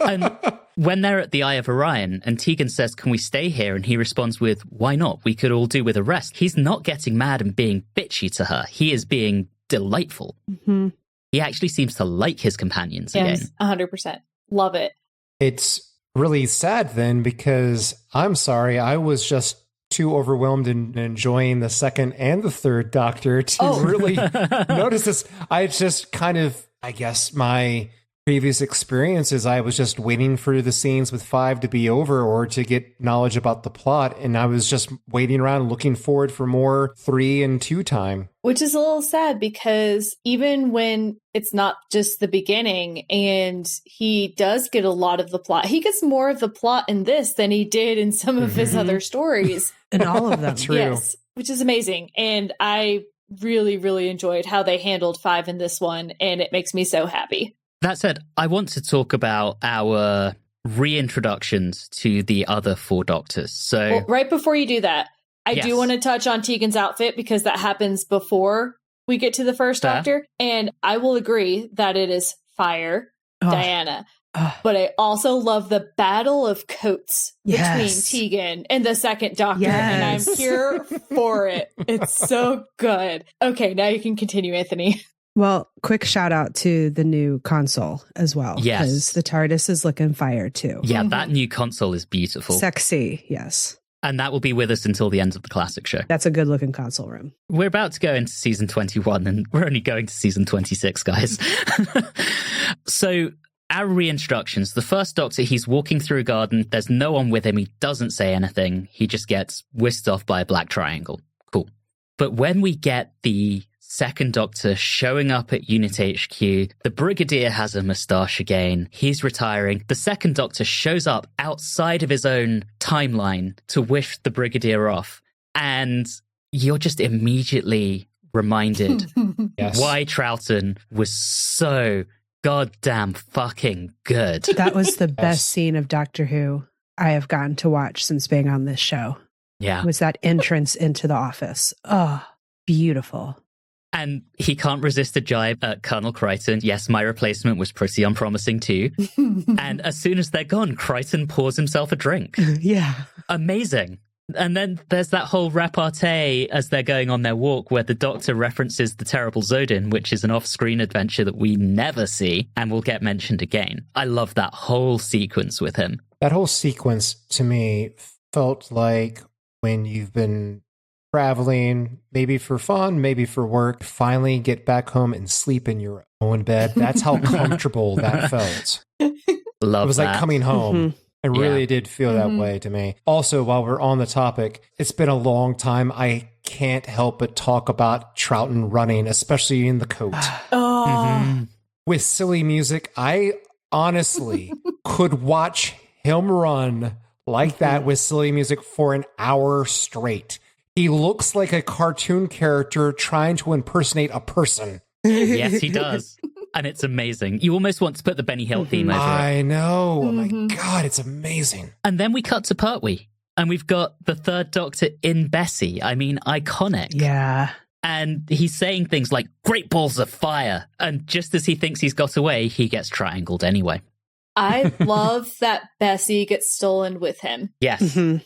And when they're at the Eye of Orion and Tegan says, can we stay here? And he responds with, why not? We could all do with a rest. He's not getting mad and being bitchy to her. He is being delightful. Mm-hmm. He actually seems to like his companions Yes, again. 100%. Love it. It's really sad then because I'm sorry, I was just too overwhelmed in enjoying the second and the third Doctor to really notice this. I just kind of, I guess my previous experiences, I was just waiting for the scenes with 5 to be over or to get knowledge about the plot. And I was just waiting around looking forward for more 3 and 2 time. Which is a little sad because even when it's not just the beginning and he does get a lot of the plot, he gets more of the plot in this than he did in some of his other stories. In all of them. True. Yes, which is amazing. And I really, really enjoyed how they handled 5 in this one. And it makes me so happy. That said, I want to talk about our reintroductions to the other 4 Doctors. So, Well, right before you do that, I Yes. do want to touch on Tegan's outfit because that happens before we get to the first Fair. Doctor. And I will agree that it is fire, Diana. But I also love the battle of coats between Tegan and the second Doctor. And I'm Yes. here for it. It's so good. Okay, now you can continue, Anthony. Well, quick shout out to the new console as well. Yes. Because the TARDIS is looking fire too. yeah, that new console is beautiful. Sexy, yes. And that will be with us until the end of the classic show. That's a good looking console room. We're about to go into season 21 and we're only going to season 26, guys. So our reintroductions, the first Doctor, he's walking through a garden. There's no one with him. He doesn't say anything. He just gets whisked off by a black triangle. Cool. But when we get the second Doctor showing up at Unit HQ, the Brigadier has a moustache again. He's retiring. The second Doctor shows up outside of his own timeline to wish the Brigadier off. And you're just immediately reminded why Troughton was so goddamn fucking good. That was the best scene of Doctor Who I have gotten to watch since being on this show. Yeah. Was that entrance into the office. Oh, beautiful. And he can't resist a jibe at Colonel Crichton. Yes, my replacement was pretty unpromising too. And as soon as they're gone, Crichton pours himself a drink. Yeah. Amazing. And then there's that whole repartee as they're going on their walk where the Doctor references the Terrible Zodin, which is an off-screen adventure that we never see and will get mentioned again. I love that whole sequence with him. That whole sequence to me felt like when you've been traveling, maybe for fun, maybe for work, finally get back home and sleep in your own bed. That's how comfortable that felt. Love it was that. like coming home. Mm-hmm. It really did feel that way to me. Also, while we're on the topic, it's been a long time. I can't help but talk about Troughton running, especially in the coat. With silly music, I honestly could watch him run like that with silly music for an hour straight. He looks like a cartoon character trying to impersonate a person. Yes, he does. And it's amazing. You almost want to put the Benny Hill theme over it. I know. Oh my God, it's amazing. And then we cut to Pertwee. And we've got the third Doctor in Bessie. I mean, iconic. Yeah. And he's saying things like, great balls of fire. And just as he thinks he's got away, he gets triangled anyway. I love that Bessie gets stolen with him. Yes. Mm-hmm.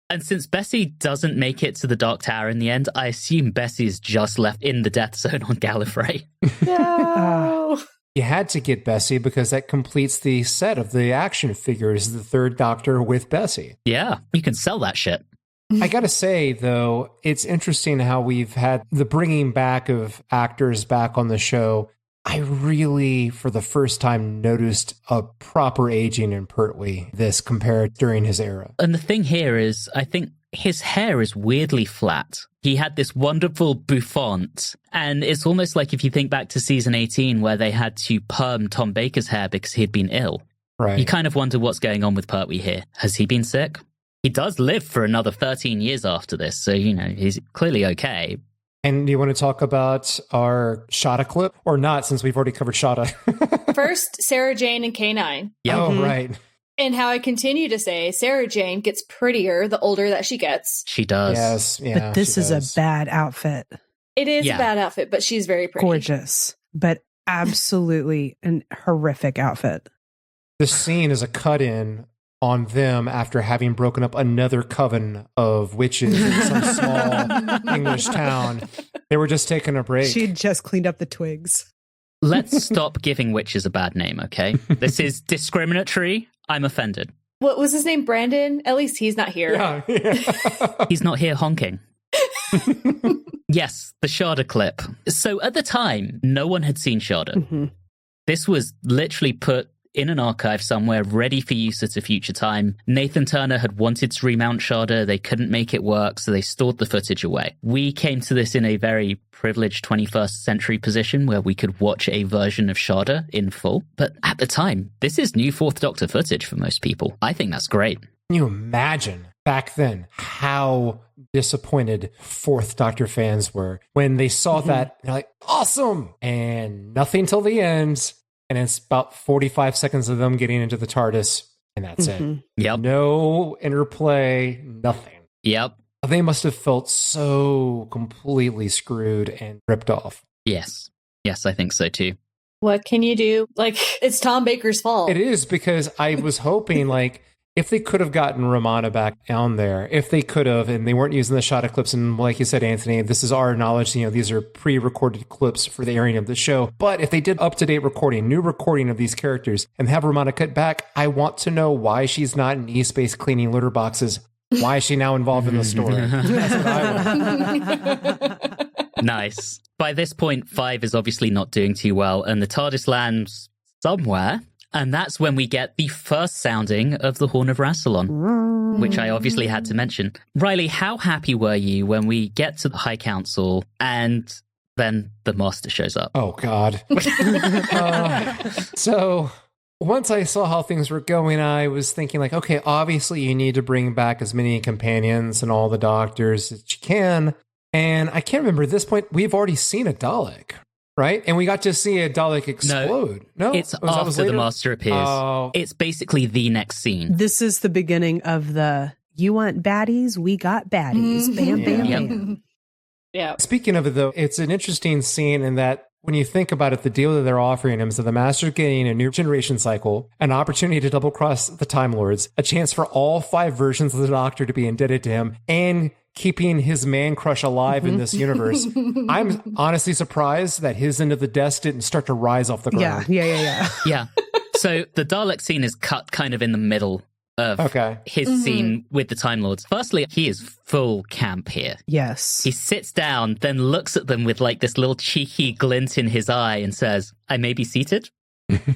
And since Bessie doesn't make it to the Dark Tower in the end, I assume Bessie's just left in the death zone on Gallifrey. No. You had to get Bessie because that completes the set of the action figures, the third Doctor with Bessie. Yeah, you can sell that shit. I gotta say, though, it's interesting how we've had the bringing back of actors back on the show. I really, for the first time, noticed a proper aging in Pertwee, this compared during his era. And the thing here is, I think his hair is weirdly flat. He had this wonderful bouffant, and it's almost like if you think back to season 18 where they had to perm Tom Baker's hair because he'd been ill. Right. You kind of wonder what's going on with Pertwee here. Has he been sick? He does live for another 13 years after this, so, you know, he's clearly okay. And do you want to talk about our Shada clip? Or not, since we've already covered Shada? First, Sarah Jane and K9. Yep. Oh, right. And how I continue to say, Sarah Jane gets prettier the older that she gets. She does. Yes, yeah. But this she is does. a bad outfit. It is a bad outfit, but she's very pretty. Gorgeous, but absolutely an horrific outfit. The scene is a cut-in on them after having broken up another coven of witches in some small English town. They were just taking a break. She had just cleaned up the twigs. Let's stop giving witches a bad name, okay? This is discriminatory. I'm offended. What was his name? Brandon? At least he's not here. Yeah. He's not here honking. Yes, the Sharda clip. So at the time, no one had seen Sharda. Mm-hmm. This was literally put in an archive somewhere, ready for use at a future time. Nathan Turner had wanted to remount Sharda. They couldn't make it work, so they stored the footage away. We came to this in a very privileged 21st century position where we could watch a version of Sharda in full. But at the time, this is new Fourth Doctor footage for most people. I think that's great. Can you imagine back then how disappointed Fourth Doctor fans were when they saw that? They're like, awesome! And nothing till the end. And it's about 45 seconds of them getting into the TARDIS, and that's it. Yep. No interplay, nothing. Yep. They must have felt so completely screwed and ripped off. Yes. Yes, I think so too. What can you do? Like, it's Tom Baker's fault. It is, because I was hoping, like, if they could have gotten Romana back down there, if they could have, and they weren't using the shot of clips, and like you said, Anthony, this is our knowledge, these are pre-recorded clips for the airing of the show. But if they did up-to-date recording, new recording of these characters, and have Romana cut back, I want to know why she's not in E-Space cleaning litter boxes. Why is she now involved in the story? That's what I want. Nice. By this point, 5 is obviously not doing too well, and the TARDIS lands somewhere. And that's when we get the first sounding of the Horn of Rassilon, which I obviously had to mention. Reilly, how happy were you when we get to the High Council and then the Master shows up? Oh, God. So once I saw how things were going, I was thinking, like, okay, obviously you need to bring back as many companions and all the doctors as you can. And I can't remember at this point, we've already seen a Dalek. Right? And we got to see a Dalek explode. No? It's after the Master appears. It's basically the next scene. This is the beginning of the, you want baddies? We got baddies. Bam, bam, bam. Yeah. Speaking of it, though, it's an interesting scene in that when you think about it, the deal that they're offering him is that the Master's getting a new generation cycle, an opportunity to double-cross the Time Lords, a chance for all 5 versions of the Doctor to be indebted to him, and keeping his man crush alive in this universe. I'm honestly surprised that his end of the desk didn't start to rise off the ground. Yeah. Yeah. So the Dalek scene is cut kind of in the middle of his scene with the Time Lords. Firstly, he is full camp here. Yes. He sits down, then looks at them with like this little cheeky glint in his eye and says, I may be seated.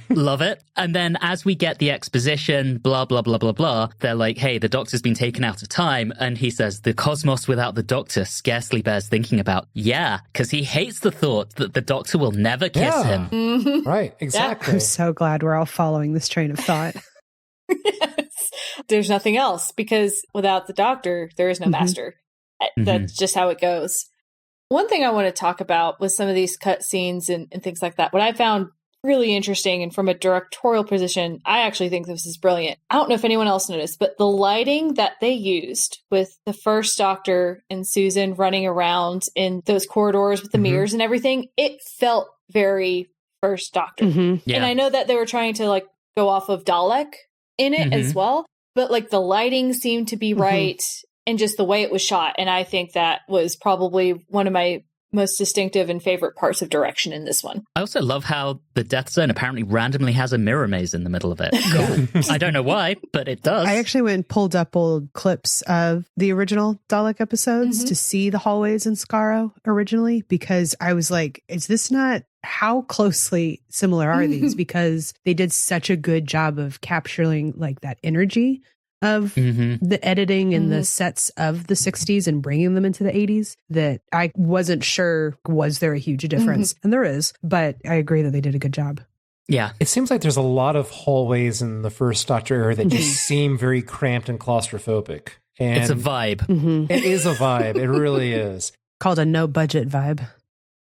Love it. And then as we get the exposition, blah, blah, blah, blah, blah, they're like, hey, the Doctor's been taken out of time. And he says, the cosmos without the Doctor scarcely bears thinking about. Yeah, because he hates the thought that the Doctor will never kiss him. Right, exactly. I'm so glad we're all following this train of thought. Yes. There's nothing else, because without the Doctor, there is no Master. That's just how it goes. One thing I want to talk about with some of these cut scenes and things like that, what I found really interesting, and from a directorial position, I actually think this is brilliant. I don't know if anyone else noticed, but the lighting that they used with the first Doctor and Susan running around in those corridors with the mirrors and everything, it felt very first Doctor. Yeah. And I know that they were trying to like go off of Dalek in it as well, but like the lighting seemed to be right and just the way it was shot. And I think that was probably one of my most distinctive and favorite parts of direction in this one. I also love how the Death Zone apparently randomly has a mirror maze in the middle of it. Cool. I don't know why, but it does. I actually went and pulled up old clips of the original Dalek episodes to see the hallways in Skaro originally, because I was like, is this not, how closely similar are these? Because they did such a good job of capturing like that energy of the editing and the sets of the 60s and bringing them into the 80s that I wasn't sure, was there a huge difference? And there is, but I agree that they did a good job. Yeah. It seems like there's a lot of hallways in the first Doctor era that just seem very cramped and claustrophobic. And it's a vibe. It is a vibe. It really is. Called a no budget vibe.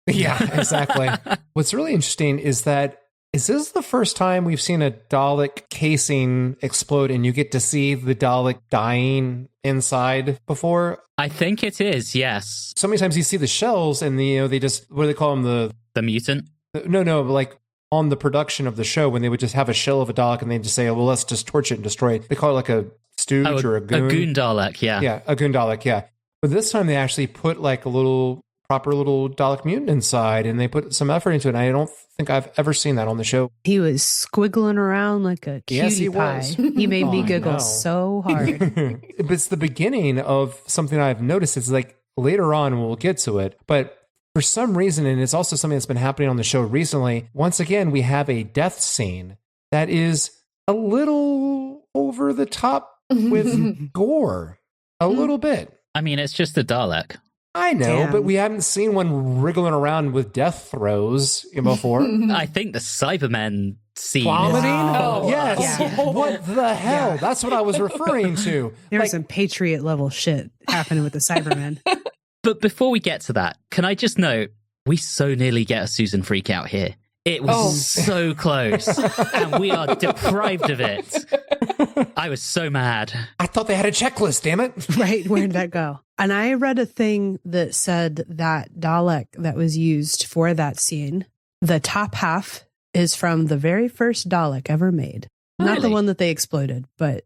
Yeah, exactly. What's really interesting is that Is this the first time we've seen a Dalek casing explode and you get to see the Dalek dying inside before? I think it is, yes. So many times you see the shells and they just, what do they call them? The mutant? No, like on the production of the show when they would just have a shell of a Dalek and they'd just say, well, let's just torch it and destroy it. They call it like a stooge or a goon. A goon Dalek, yeah. Yeah, a goon Dalek, yeah. But this time they actually put like a proper little Dalek mutant inside and they put some effort into it. And I don't think I've ever seen that on the show. He was squiggling around like a cutie pie. He made me giggle so hard. But it's the beginning of something I've noticed. It's like later on, we'll get to it. But for some reason, and it's also something that's been happening on the show recently, once again, we have a death scene that is a little over the top with gore. A little bit. I mean, it's just a Dalek. I know, Damn. but we haven't seen one wriggling around with death throws before. I think the Cybermen scene. Vomiting? Wow. Yes. Yeah. What the hell? That's what I was referring to. There was some Patriot level shit happening with the Cybermen. But before we get to that, can I just note, we so nearly get a Susan freak out here. It was so close, and we are deprived of it. I was so mad. I thought they had a checklist, damn it. Right, where did that go? And I read a thing that said that Dalek that was used for that scene, the top half is from the very first Dalek ever made. Not the Really? one that they exploded, but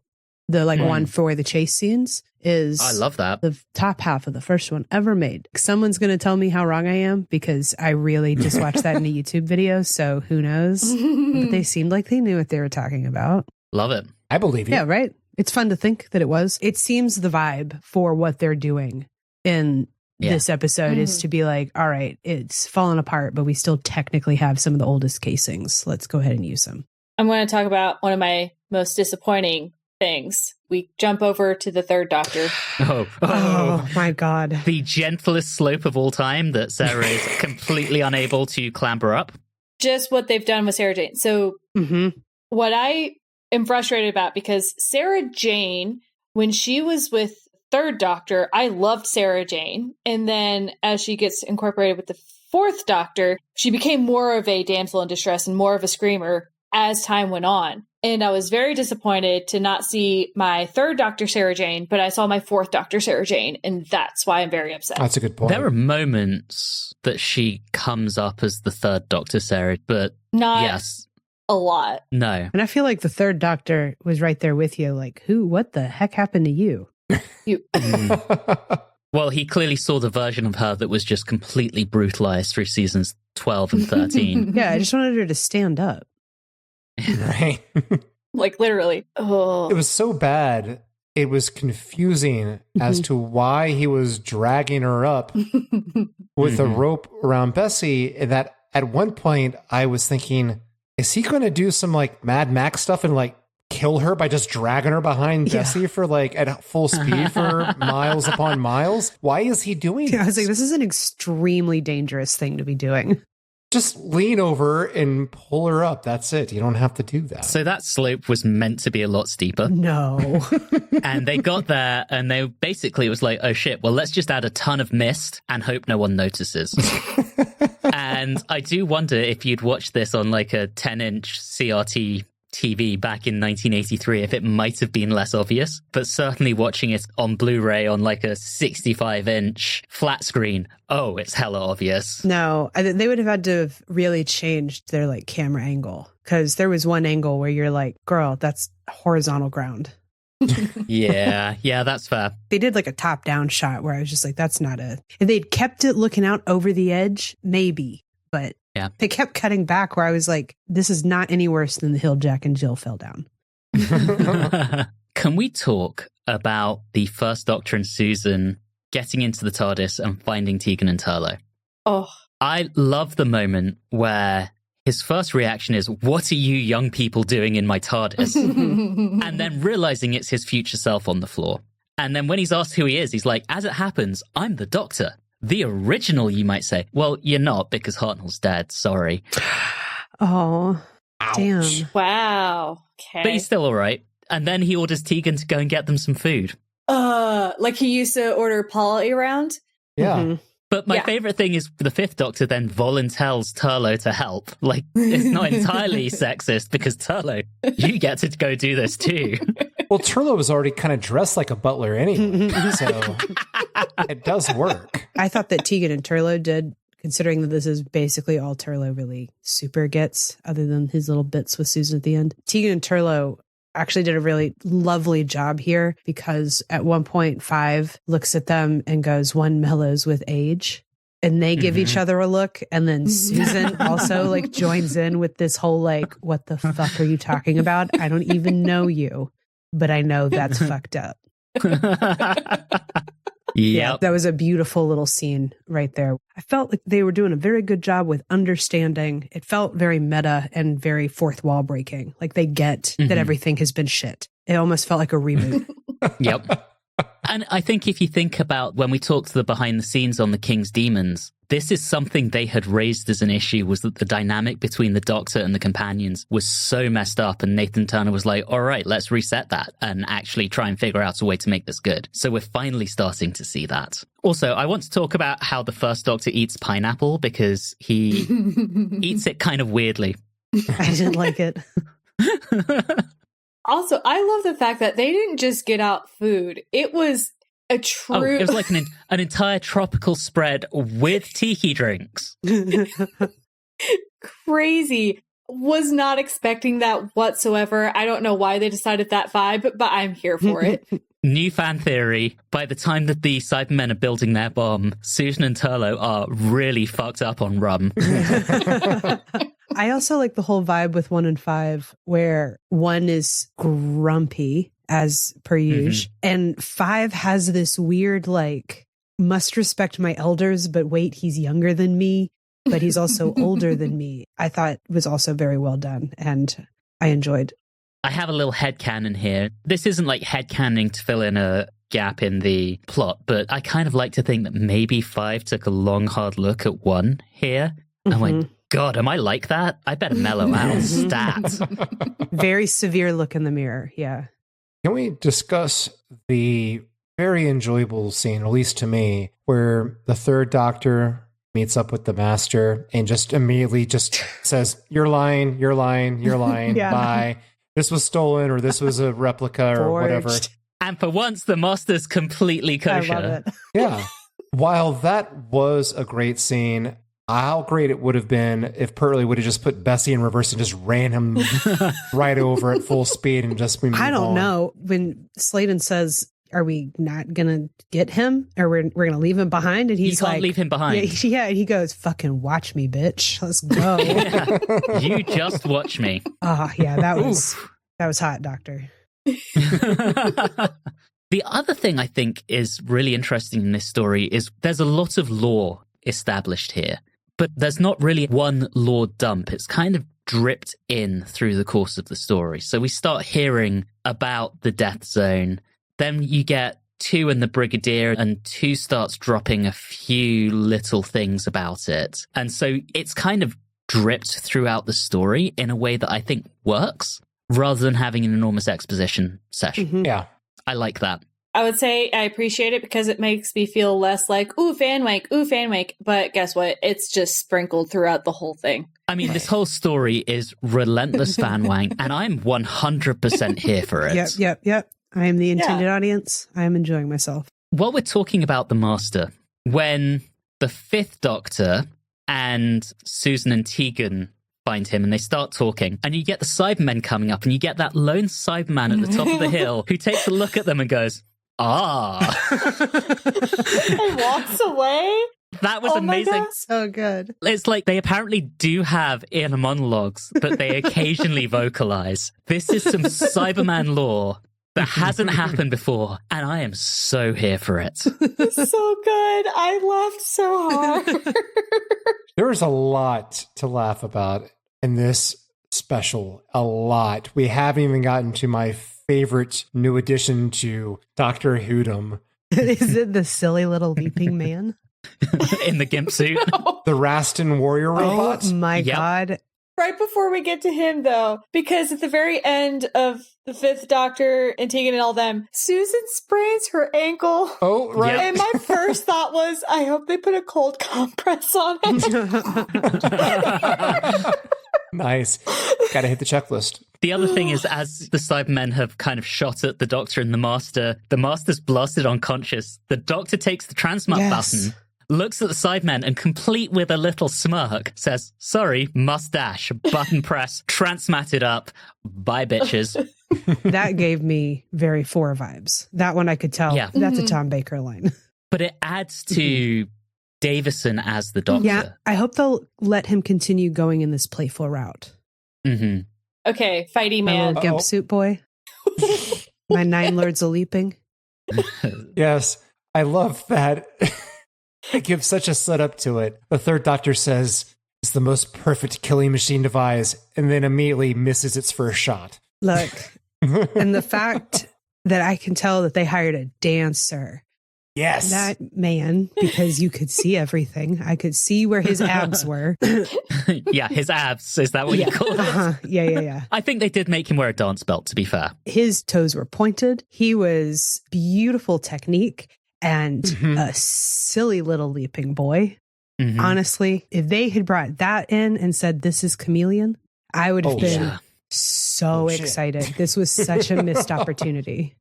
the one for the chase scenes is I love that. the top half of the first one ever made. Someone's going to tell me how wrong I am because I really just watched that in a YouTube video, so who knows? But they seemed like they knew what they were talking about. Love it. I believe you. Yeah, right? It's fun to think that it was. It seems the vibe for what they're doing in this episode is to be like, all right, it's fallen apart, but we still technically have some of the oldest casings. Let's go ahead and use them. I'm going to talk about one of my most disappointing things. We jump over to the third Doctor. Oh my God. The gentlest slope of all time that Sarah is completely unable to clamber up. Just what they've done with Sarah Jane. So what I am frustrated about, because Sarah Jane, when she was with third Doctor, I loved Sarah Jane. And then as she gets incorporated with the fourth Doctor, she became more of a damsel in distress and more of a screamer as time went on. And I was very disappointed to not see my third Doctor Sarah Jane, but I saw my fourth Doctor Sarah Jane, and that's why I'm very upset. That's a good point. There are moments that she comes up as the third Doctor Sarah, but Not yes, a lot. no. And I feel like the third Doctor was right there with you. Like, what the heck happened to you? Well, he clearly saw the version of her that was just completely brutalized through seasons 12 and 13. Yeah, I just wanted her to stand up. Right. Like, literally. Oh. It was so bad. It was confusing as to why he was dragging her up with a rope around Bessie. And that at one point I was thinking, is he going to do some like Mad Max stuff and like kill her by just dragging her behind Bessie for like at full speed for miles upon miles? Why is he doing Yeah, I was this? like, this is an extremely dangerous thing to be doing. Just lean over and pull her up. That's it. You don't have to do that. So that slope was meant to be a lot steeper. No. And they got there and they basically was like, oh shit, well, let's just add a ton of mist and hope no one notices. And I do wonder if you'd watch this on like a 10-inch CRT TV back in 1983, if it might have been less obvious, but certainly watching it on Blu-ray on like a 65-inch flat screen, oh, it's hella obvious. No, they would have had to have really changed their like camera angle, because there was one angle where you're like, girl, that's horizontal ground. Yeah, that's fair. They did like a top-down shot where I was just like, that's not a... If they'd kept it looking out over the edge, maybe, but yeah, they kept cutting back where I was like, this is not any worse than the hill Jack and Jill fell down. Can we talk about the first Doctor and Susan getting into the TARDIS and finding Tegan and Turlough? Oh. I love the moment where his first reaction is, what are you young people doing in my TARDIS? And then realizing it's his future self on the floor. And then when he's asked who he is, he's like, as it happens, I'm the Doctor. The original, you might say. Well, you're not, because Hartnell's dead. Sorry. Oh, damn. Wow. Okay. But he's still all right. And then he orders Tegan to go and get them some food. Like he used to order Polly around? Yeah. Mm-hmm. But my favorite thing is the Fifth Doctor then volunteers Turlough to help. Like, it's not entirely sexist because Turlough, you get to go do this too. Well, Turlough was already kind of dressed like a butler anyway, so it does work. I thought that Tegan and Turlough did, considering that this is basically all Turlough really super gets, other than his little bits with Susan at the end. Tegan and Turlough actually did a really lovely job here, because at one point Five looks at them and goes, one mellows with age, and they give each other a look, and then Susan also like joins in with this whole like, what the fuck are you talking about? I don't even know you, but I know that's fucked up. Yeah, that was a beautiful little scene right there. I felt like they were doing a very good job with understanding. It felt very meta and very fourth wall breaking. Like they get that everything has been shit. It almost felt like a reboot. Yep. And I think if you think about when we talked the behind the scenes on the King's Demons, this is something they had raised as an issue, was that the dynamic between the Doctor and the companions was so messed up, and Nathan Turner was like, all right, let's reset that and actually try and figure out a way to make this good. So we're finally starting to see that. Also, I want to talk about how the First Doctor eats pineapple, because he eats it kind of weirdly. I didn't like it. Also, I love the fact that they didn't just get out food. It was a true... Oh, it was like an entire tropical spread with tiki drinks. Crazy. Was not expecting that whatsoever. I don't know why they decided that vibe, but I'm here for it. New fan theory. By the time that the Cybermen are building their bomb, Susan and Turlough are really fucked up on rum. I also like the whole vibe with 1 and 5, where 1 is grumpy as per usual, and 5 has this weird, like, must respect my elders, but wait, he's younger than me, but he's also older than me. I thought was also very well done, and I enjoyed. I have a little headcanon here. This isn't like headcanoning to fill in a gap in the plot, but I kind of like to think that maybe 5 took a long, hard look at 1 here. I went, God, am I like that? I better mellow out. Stat. Very severe look in the mirror. Yeah. Can we discuss the very enjoyable scene, at least to me, where the Third Doctor meets up with the Master and just immediately just says, you're lying, you're lying, you're lying, bye. This was stolen, or this was a replica, or whatever. And for once, the Master's completely kosher. I love it. Yeah. While that was a great scene, how great it would have been if Pertwee would have just put Bessie in reverse and just ran him right over at full speed and just I don't know. When Sladen says, are we not going to get him, or we're going to leave him behind? And he's you can't like, leave him behind. Yeah, he goes, fucking watch me, bitch. Let's go. You just watch me. Yeah, that was hot, Doctor. The other thing I think is really interesting in this story is there's a lot of lore established here, but there's not really one lore dump. It's kind of dripped in through the course of the story. So we start hearing about the Death Zone. Then you get 2 and the Brigadier, and 2 starts dropping a few little things about it. And so it's kind of dripped throughout the story in a way that I think works, rather than having an enormous exposition session. Yeah. I like that. I would say I appreciate it because it makes me feel less like, ooh, fan wank. But guess what? It's just sprinkled throughout the whole thing. I mean, this whole story is relentless fan wank, and I'm 100% here for it. Yep. I am the intended audience. I am enjoying myself. While we're talking about the Master, when the Fifth Doctor and Susan and Tegan find him and they start talking, and you get the Cybermen coming up, and you get that lone Cyberman at the top of the hill who takes a look at them and goes, and walks away. That was amazing. So good. It's like they apparently do have inner monologues that they occasionally vocalize. This is some Cyberman lore that hasn't happened before, and I am so here for it. So good. I laughed so hard. There is a lot to laugh about in this special. A lot. We haven't even gotten to my favorite new addition to Dr. Whodom. Is it the silly little leaping man? In the gimp suit? No. The Raston Warrior Robot? Oh my God. Right before we get to him, though, because at the very end of the Fifth Doctor and Tegan and all them, Susan sprains her ankle. Oh, right. And my first thought was, I hope they put a cold compress on it. Nice. Gotta hit the checklist. The other thing is, as the Cybermen have kind of shot at the Doctor and the Master's blasted unconscious. The Doctor takes the transmut button, looks at the Cybermen, and complete with a little smirk, says, sorry, mustache, button press, transmatted up, bye bitches. That gave me very 4 vibes. That one I could tell. Yeah. That's a Tom Baker line. But it adds to Davison as the Doctor. Yeah, I hope they'll let him continue going in this playful route. Mm-hmm. Okay, fighty My man. little gimp suit boy. My 9 lords a leaping. Yes, I love that. It gives such a setup to it. The Third Doctor says it's the most perfect killing machine device, and then immediately misses its first shot. Look, and the fact that I can tell that they hired a dancer. Yes. That man, because you could see everything. I could see where his abs were. Yeah, his abs. Is that what you call it? Yeah. I think they did make him wear a dance belt, to be fair. His toes were pointed. He was beautiful technique and a silly little leaping boy. Mm-hmm. Honestly, if they had brought that in and said, this is Chameleon, I would have been so excited. This was such a missed opportunity.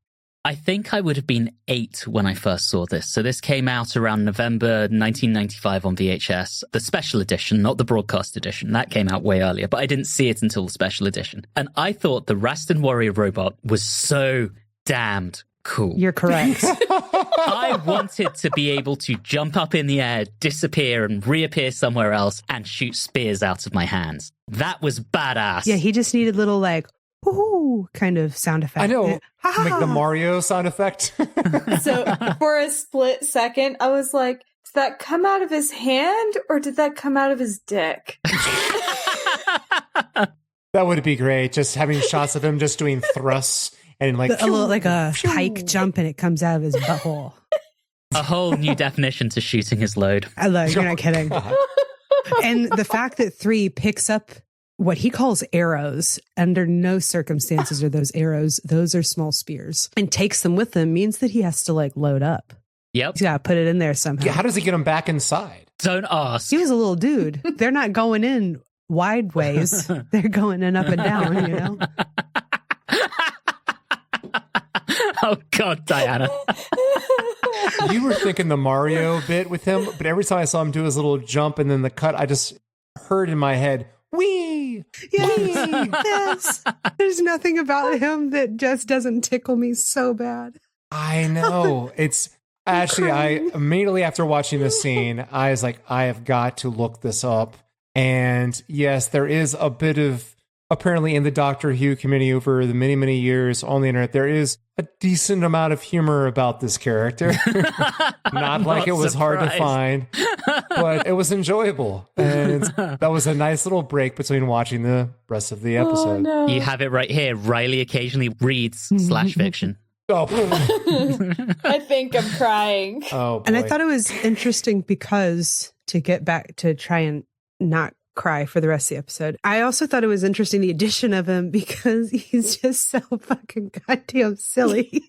I think I would have been 8 when I first saw this. So this came out around November 1995 on VHS. The special edition, not the broadcast edition. That came out way earlier, but I didn't see it until the special edition. And I thought the Raston Warrior Robot was so damned cool. You're correct. I wanted to be able to jump up in the air, disappear, and reappear somewhere else and shoot spears out of my hands. That was badass. Yeah, he just needed little like, woohoo kind of sound effect. I know. Make the Mario sound effect. So for a split second, I was like, did that come out of his hand or did that come out of his dick? That would be great. Just having shots of him just doing thrusts and like a little like a pike jump and it comes out of his butthole. A whole new definition to shooting his load. I love, you're not kidding. And the fact that 3 picks up what he calls arrows, under no circumstances are those arrows. Those are small spears. And takes them with him means that he has to like load up. Yep. He's got to put it in there somehow. Yeah, how does he get him back inside? Don't ask. He was a little dude. They're not going in wide ways. They're going in up and down, you know? Oh, God, Diana. You were thinking the Mario bit with him, but every time I saw him do his little jump and then the cut, I just heard in my head, wee! Yes, yes. There's nothing about him that just doesn't tickle me so bad. I know. It's actually, I immediately after watching this scene, I was like, I have got to look this up. And yes, there is a bit of, apparently in the Doctor Who community over the many, many years on the internet, there is a decent amount of humor about this character. Not like it was hard to find, but it was enjoyable. And that was a nice little break between watching the rest of the episode. Oh, no. You have it right here. Reilly occasionally reads /fiction. Oh, I think I'm crying. oh boy. And I thought it was interesting because, to get back to try and not cry for the rest of the episode, I also thought it was interesting the addition of him because he's just so fucking goddamn silly.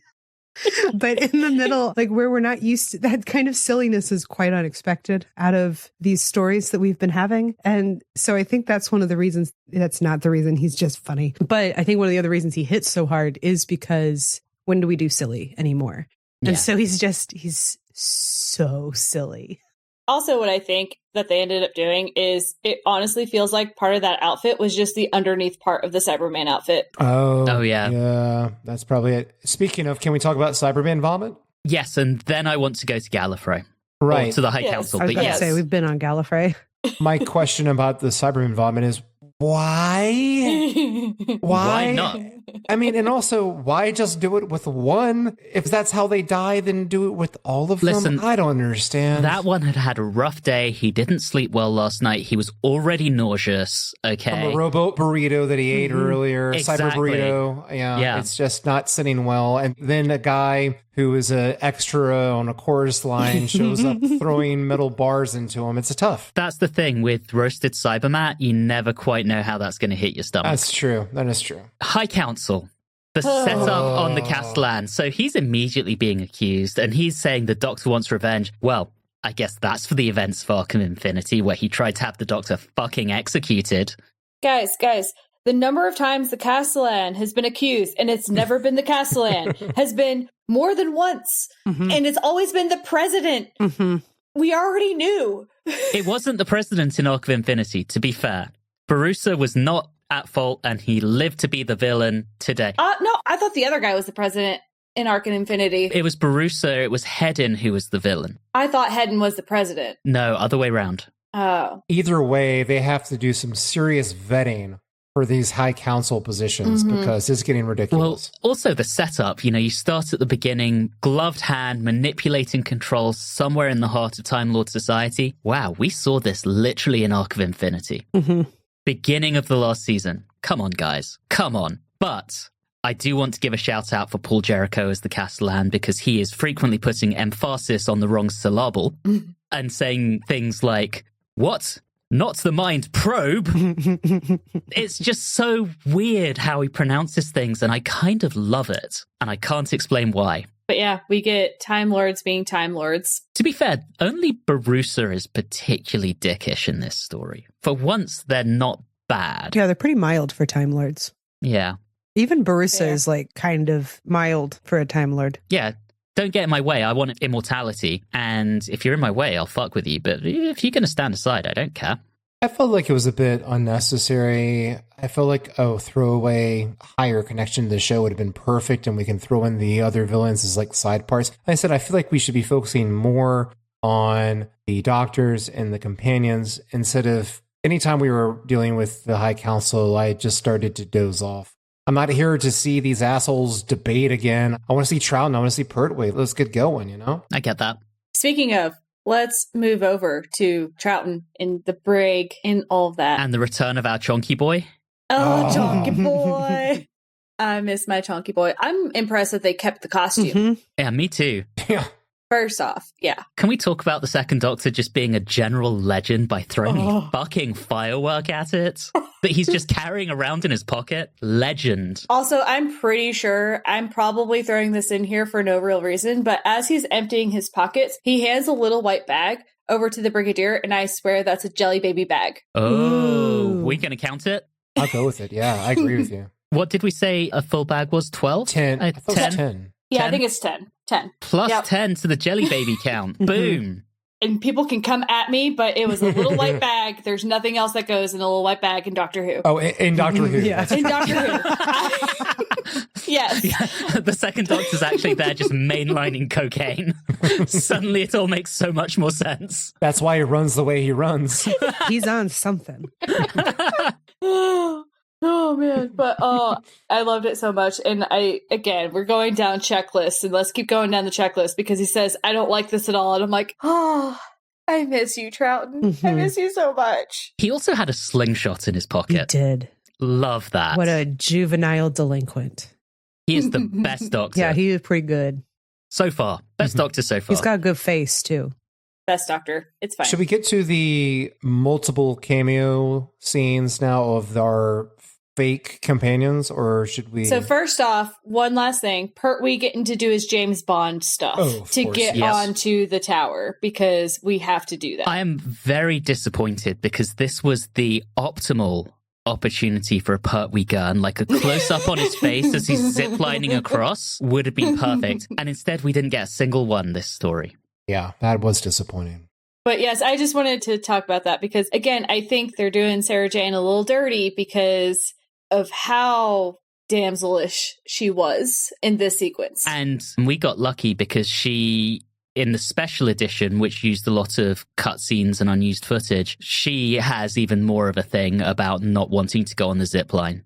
But in the middle, like where we're not used to that kind of silliness, is quite unexpected out of these stories that we've been having. And so I think that's one of the reasons. That's not the reason he's just funny, but I think one of the other reasons he hits so hard is because when do we do silly anymore? And so he's so silly. Also, what I think that they ended up doing is it honestly feels like part of that outfit was just the underneath part of the Cyberman outfit. Oh, yeah. Yeah, that's probably it. Speaking of, can we talk about Cyberman vomit? Yes, and then I want to go to Gallifrey. Right. Or to the High Yes. Council. I was But about yes. to say, we've been on Gallifrey. My question about the Cyberman vomit is why? Why not? I mean, and also, why just do it with one? If that's how they die, then do it with all of them? I don't understand. That one had a rough day. He didn't sleep well last night. He was already nauseous, okay? From a robot burrito that he ate earlier. Exactly. Cyber burrito. Yeah, it's just not sitting well. And then a guy who is an extra on a chorus line shows up throwing metal bars into him. It's tough. That's the thing with roasted Cybermat. You never quite know how that's going to hit your stomach. That's true. That is true. High Council. The setup on the Castellan. So he's immediately being accused, and he's saying the Doctor wants revenge. Well, I guess that's for the events of Arkham Infinity, where he tried to have the Doctor fucking executed. Guys, the number of times the Castellan has been accused, and it's never been the Castellan, has been more than once. And it's always been the president. We already knew. It wasn't the president in Arc of Infinity, to be fair. Barusa was not at fault, and he lived to be the villain today. No, I thought the other guy was the president in Arc of Infinity. It was Barusa, it was Hedden who was the villain. I thought Hedden was the president. No, other way round. Oh. Either way, they have to do some serious vetting for these high council positions because it's getting ridiculous. Well, also the setup, you start at the beginning, gloved hand, manipulating controls somewhere in the heart of Time Lord Society. Wow, we saw this literally in Arc of Infinity. Beginning of the last season. Come on, guys. Come on. But I do want to give a shout out for Paul Jericho as the Castellan, because he is frequently putting emphasis on the wrong syllable and saying things like, what? Not the mind probe. It's just so weird how he pronounces things, and I kind of love it. And I can't explain why. But yeah, we get Time Lords being Time Lords. To be fair, only Barusa is particularly dickish in this story. For once, they're not bad. Yeah, they're pretty mild for Time Lords. Yeah. Even Barusa is kind of mild for a Time Lord. Yeah. Don't get in my way. I want immortality. And if you're in my way, I'll fuck with you. But if you're going to stand aside, I don't care. I felt like it was a bit unnecessary. I felt like, throwaway higher connection to the show would have been perfect, and we can throw in the other villains as side parts. I said, I feel like we should be focusing more on the doctors and the companions instead of anytime we were dealing with the High Council, I just started to doze off. I'm not here to see these assholes debate again. I want to see Troughton. I want to see Pertwee. Let's get going, I get that. Speaking of, let's move over to Troughton in the brig and all of that. And the return of our Chonky Boy. Oh, Chonky Boy. I miss my Chonky Boy. I'm impressed that they kept the costume. Yeah, me too. Yeah. First off, yeah. Can we talk about the Second Doctor just being a general legend by throwing a fucking firework at it that he's just carrying around in his pocket? Legend. Also, I'm pretty sure I'm probably throwing this in here for no real reason, but as he's emptying his pockets, he hands a little white bag over to the Brigadier, and I swear that's a Jelly Baby bag. Oh, we gonna count it? I'll go with it. Yeah, I agree with you. What did we say a full bag was? 12? 10. I thought 10. 10. Yeah, 10? I think it's 10. 10. Plus 10 to the Jelly Baby count. Boom. And people can come at me, but it was a little white bag. There's nothing else that goes in a little white bag in Doctor Who. Oh, in Doctor Who. Yeah. In Doctor Who. Yes. Yeah, the Second Doctor's actually there just mainlining cocaine. Suddenly it all makes so much more sense. That's why he runs the way he runs. He's on something. Oh man, but I loved it so much. And we're going down checklists, and let's keep going down the checklist because he says, I don't like this at all. And I'm like, oh, I miss you, Troughton. I miss you so much. He also had a slingshot in his pocket. He did. Love that. What a juvenile delinquent. He is the best Doctor. Yeah, he is pretty good. So far. Best Doctor so far. He's got a good face, too. Best Doctor. It's fine. Should we get to the multiple cameo scenes now of our fake companions, or should we? So first off, one last thing. Pertwee getting to do his James Bond stuff to get onto the tower, because we have to do that. I am very disappointed because this was the optimal opportunity for a Pertwee gun, like a close-up on his face as he's ziplining across would have been perfect. And instead we didn't get a single one this story. Yeah, that was disappointing. But yes, I just wanted to talk about that because, again, I think they're doing Sarah Jane a little dirty because of how damselish she was in this sequence. And we got lucky because she, in the special edition, which used a lot of cutscenes and unused footage, she has even more of a thing about not wanting to go on the zip line.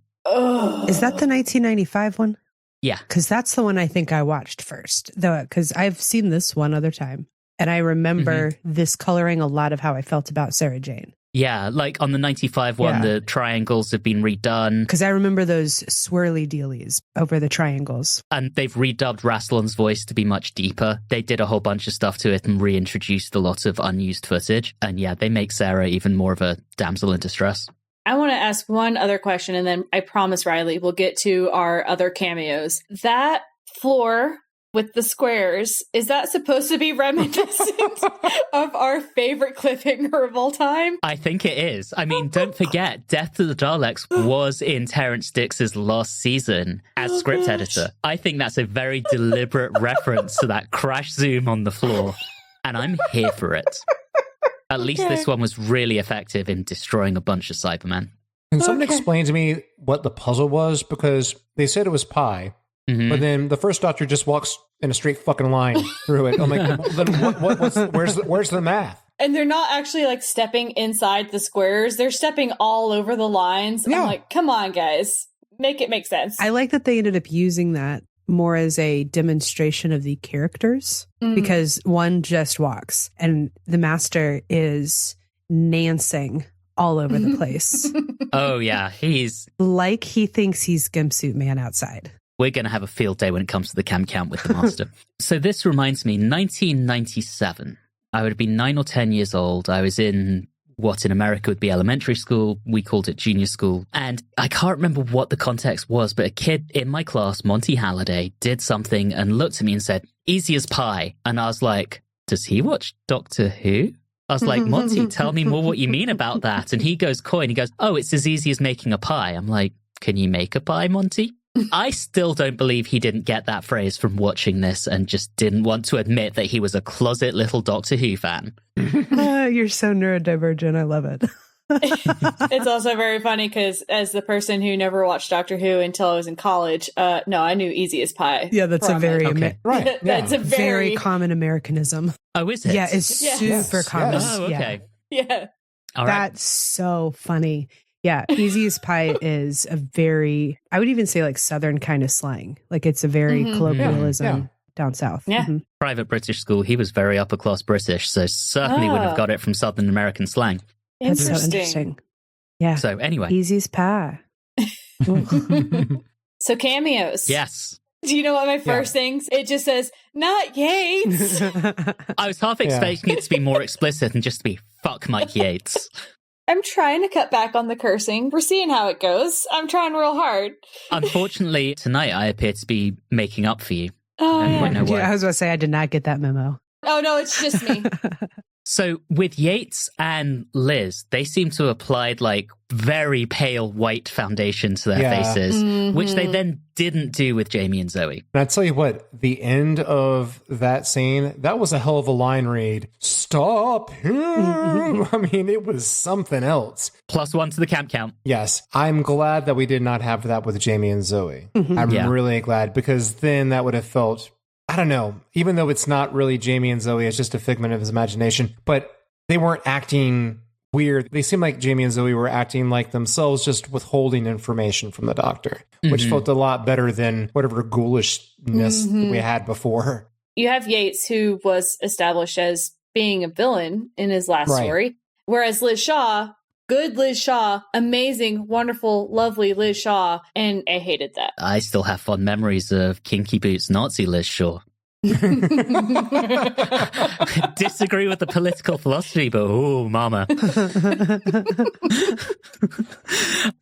Is that the 1995 one? Yeah. Because that's the one I think I watched first, though, because I've seen this one other time. And I remember this coloring a lot of how I felt about Sarah Jane. Yeah, like on the 95 one, the triangles have been redone. Because I remember those swirly dealies over the triangles. And they've redubbed Rassilon's voice to be much deeper. They did a whole bunch of stuff to it and reintroduced a lot of unused footage. And yeah, they make Sarah even more of a damsel in distress. I want to ask one other question, and then I promise, Reilly, we'll get to our other cameos. That floor with the squares, is that supposed to be reminiscent of our favorite cliffhanger of all time? I think it is. I mean, don't forget, Death to the Daleks was in Terrence Dicks' last season as script editor. I think that's a very deliberate reference to that crash zoom on the floor, and I'm here for it. At least this one was really effective in destroying a bunch of Cybermen. Can someone explain to me what the puzzle was? Because they said it was pi. But then the first Doctor just walks in a straight fucking line through it. I'm like, then where's the math? And they're not actually like stepping inside the squares. They're stepping all over the lines. Yeah. I'm like, come on, guys. Make it make sense. I like that they ended up using that more as a demonstration of the characters because one just walks and the Master is nancing all over the place. Oh, yeah. He's like he thinks he's Gimsuit Man outside. We're going to have a field day when it comes to the cam count with the Master. So this reminds me, 1997. I would have been 9 or 10 years old. I was in what in America would be elementary school. We called it junior school. And I can't remember what the context was, but a kid in my class, Monty Halliday, did something and looked at me and said, easy as pie. And I was like, does he watch Doctor Who? I was like, Monty, tell me more what you mean about that. And he goes coy and he goes, oh, it's as easy as making a pie. I'm like, can you make a pie, Monty? I still don't believe he didn't get that phrase from watching this and just didn't want to admit that he was a closet little Doctor Who fan. You're so neurodivergent. I love it. It's also very funny because as the person who never watched Doctor Who until I was in college, no, I knew easy as pie. Yeah, that's a very right. That's a very common Americanism. Oh, is it? Yeah, it's super common. Oh, okay. Yeah. All right. That's so funny. Yeah, easy as pie is a very, I would even say like Southern kind of slang. Like it's a very colloquialism down south. Yeah. Private British school, he was very upper class British, so certainly would have got it from Southern American slang. That's so interesting. Yeah. So anyway. Easy as pie. So cameos. Yes. Do you know what my first things? It just says, not Yates. I was half expecting it to be more explicit and just to be, fuck Mike Yates. I'm trying to cut back on the cursing. We're seeing how it goes. I'm trying real hard. Unfortunately, tonight I appear to be making up for you. Oh, I know why. I was going to say, I did not get that memo. Oh, no, it's just me. So with Yates and Liz, they seem to have applied like very pale white foundation to their faces, which they then didn't do with Jamie and Zoe. And I tell you what, the end of that scene, that was a hell of a line read. Stop him! I mean, it was something else. +1 to the camp count. Yes. I'm glad that we did not have that with Jamie and Zoe. I'm really glad because then that would have felt, I don't know, even though it's not really Jamie and Zoe, it's just a figment of his imagination, but they weren't acting weird. They seemed like Jamie and Zoe were acting like themselves, just withholding information from the Doctor, which felt a lot better than whatever ghoulishness that we had before. You have Yates, who was established as being a villain in his last story, whereas Liz Shaw, good Liz Shaw, amazing, wonderful, lovely Liz Shaw, and I hated that. I still have fond memories of Kinky Boots Nazi Liz Shaw. Disagree with the political philosophy, but oh, mama.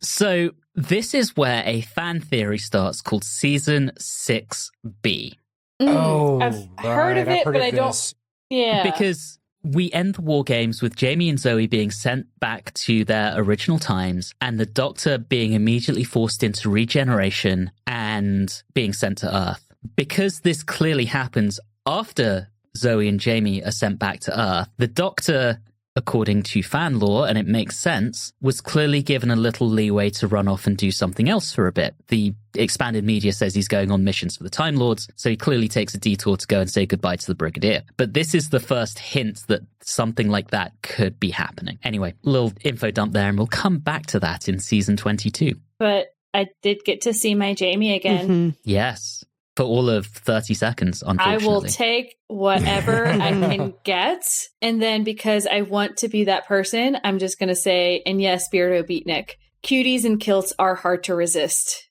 So this is where a fan theory starts called Season 6B. I've heard of it, but I don't... Yeah. Because we end the War Games with Jamie and Zoe being sent back to their original times and the Doctor being immediately forced into regeneration and being sent to Earth. Because this clearly happens after Zoe and Jamie are sent back to Earth, the Doctor, according to fan lore, and it makes sense, was clearly given a little leeway to run off and do something else for a bit. The expanded media says he's going on missions for the Time Lords, so he clearly takes a detour to go and say goodbye to the Brigadier. But this is the first hint that something like that could be happening. Anyway, little info dump there, and we'll come back to that in season 22. But I did get to see my Jamie again. Mm-hmm. Yes. For all of 30 seconds, unfortunately. I will take whatever I can get. And then because I want to be that person, I'm just going to say, and yes, Beardo Beatnik, cuties and kilts are hard to resist.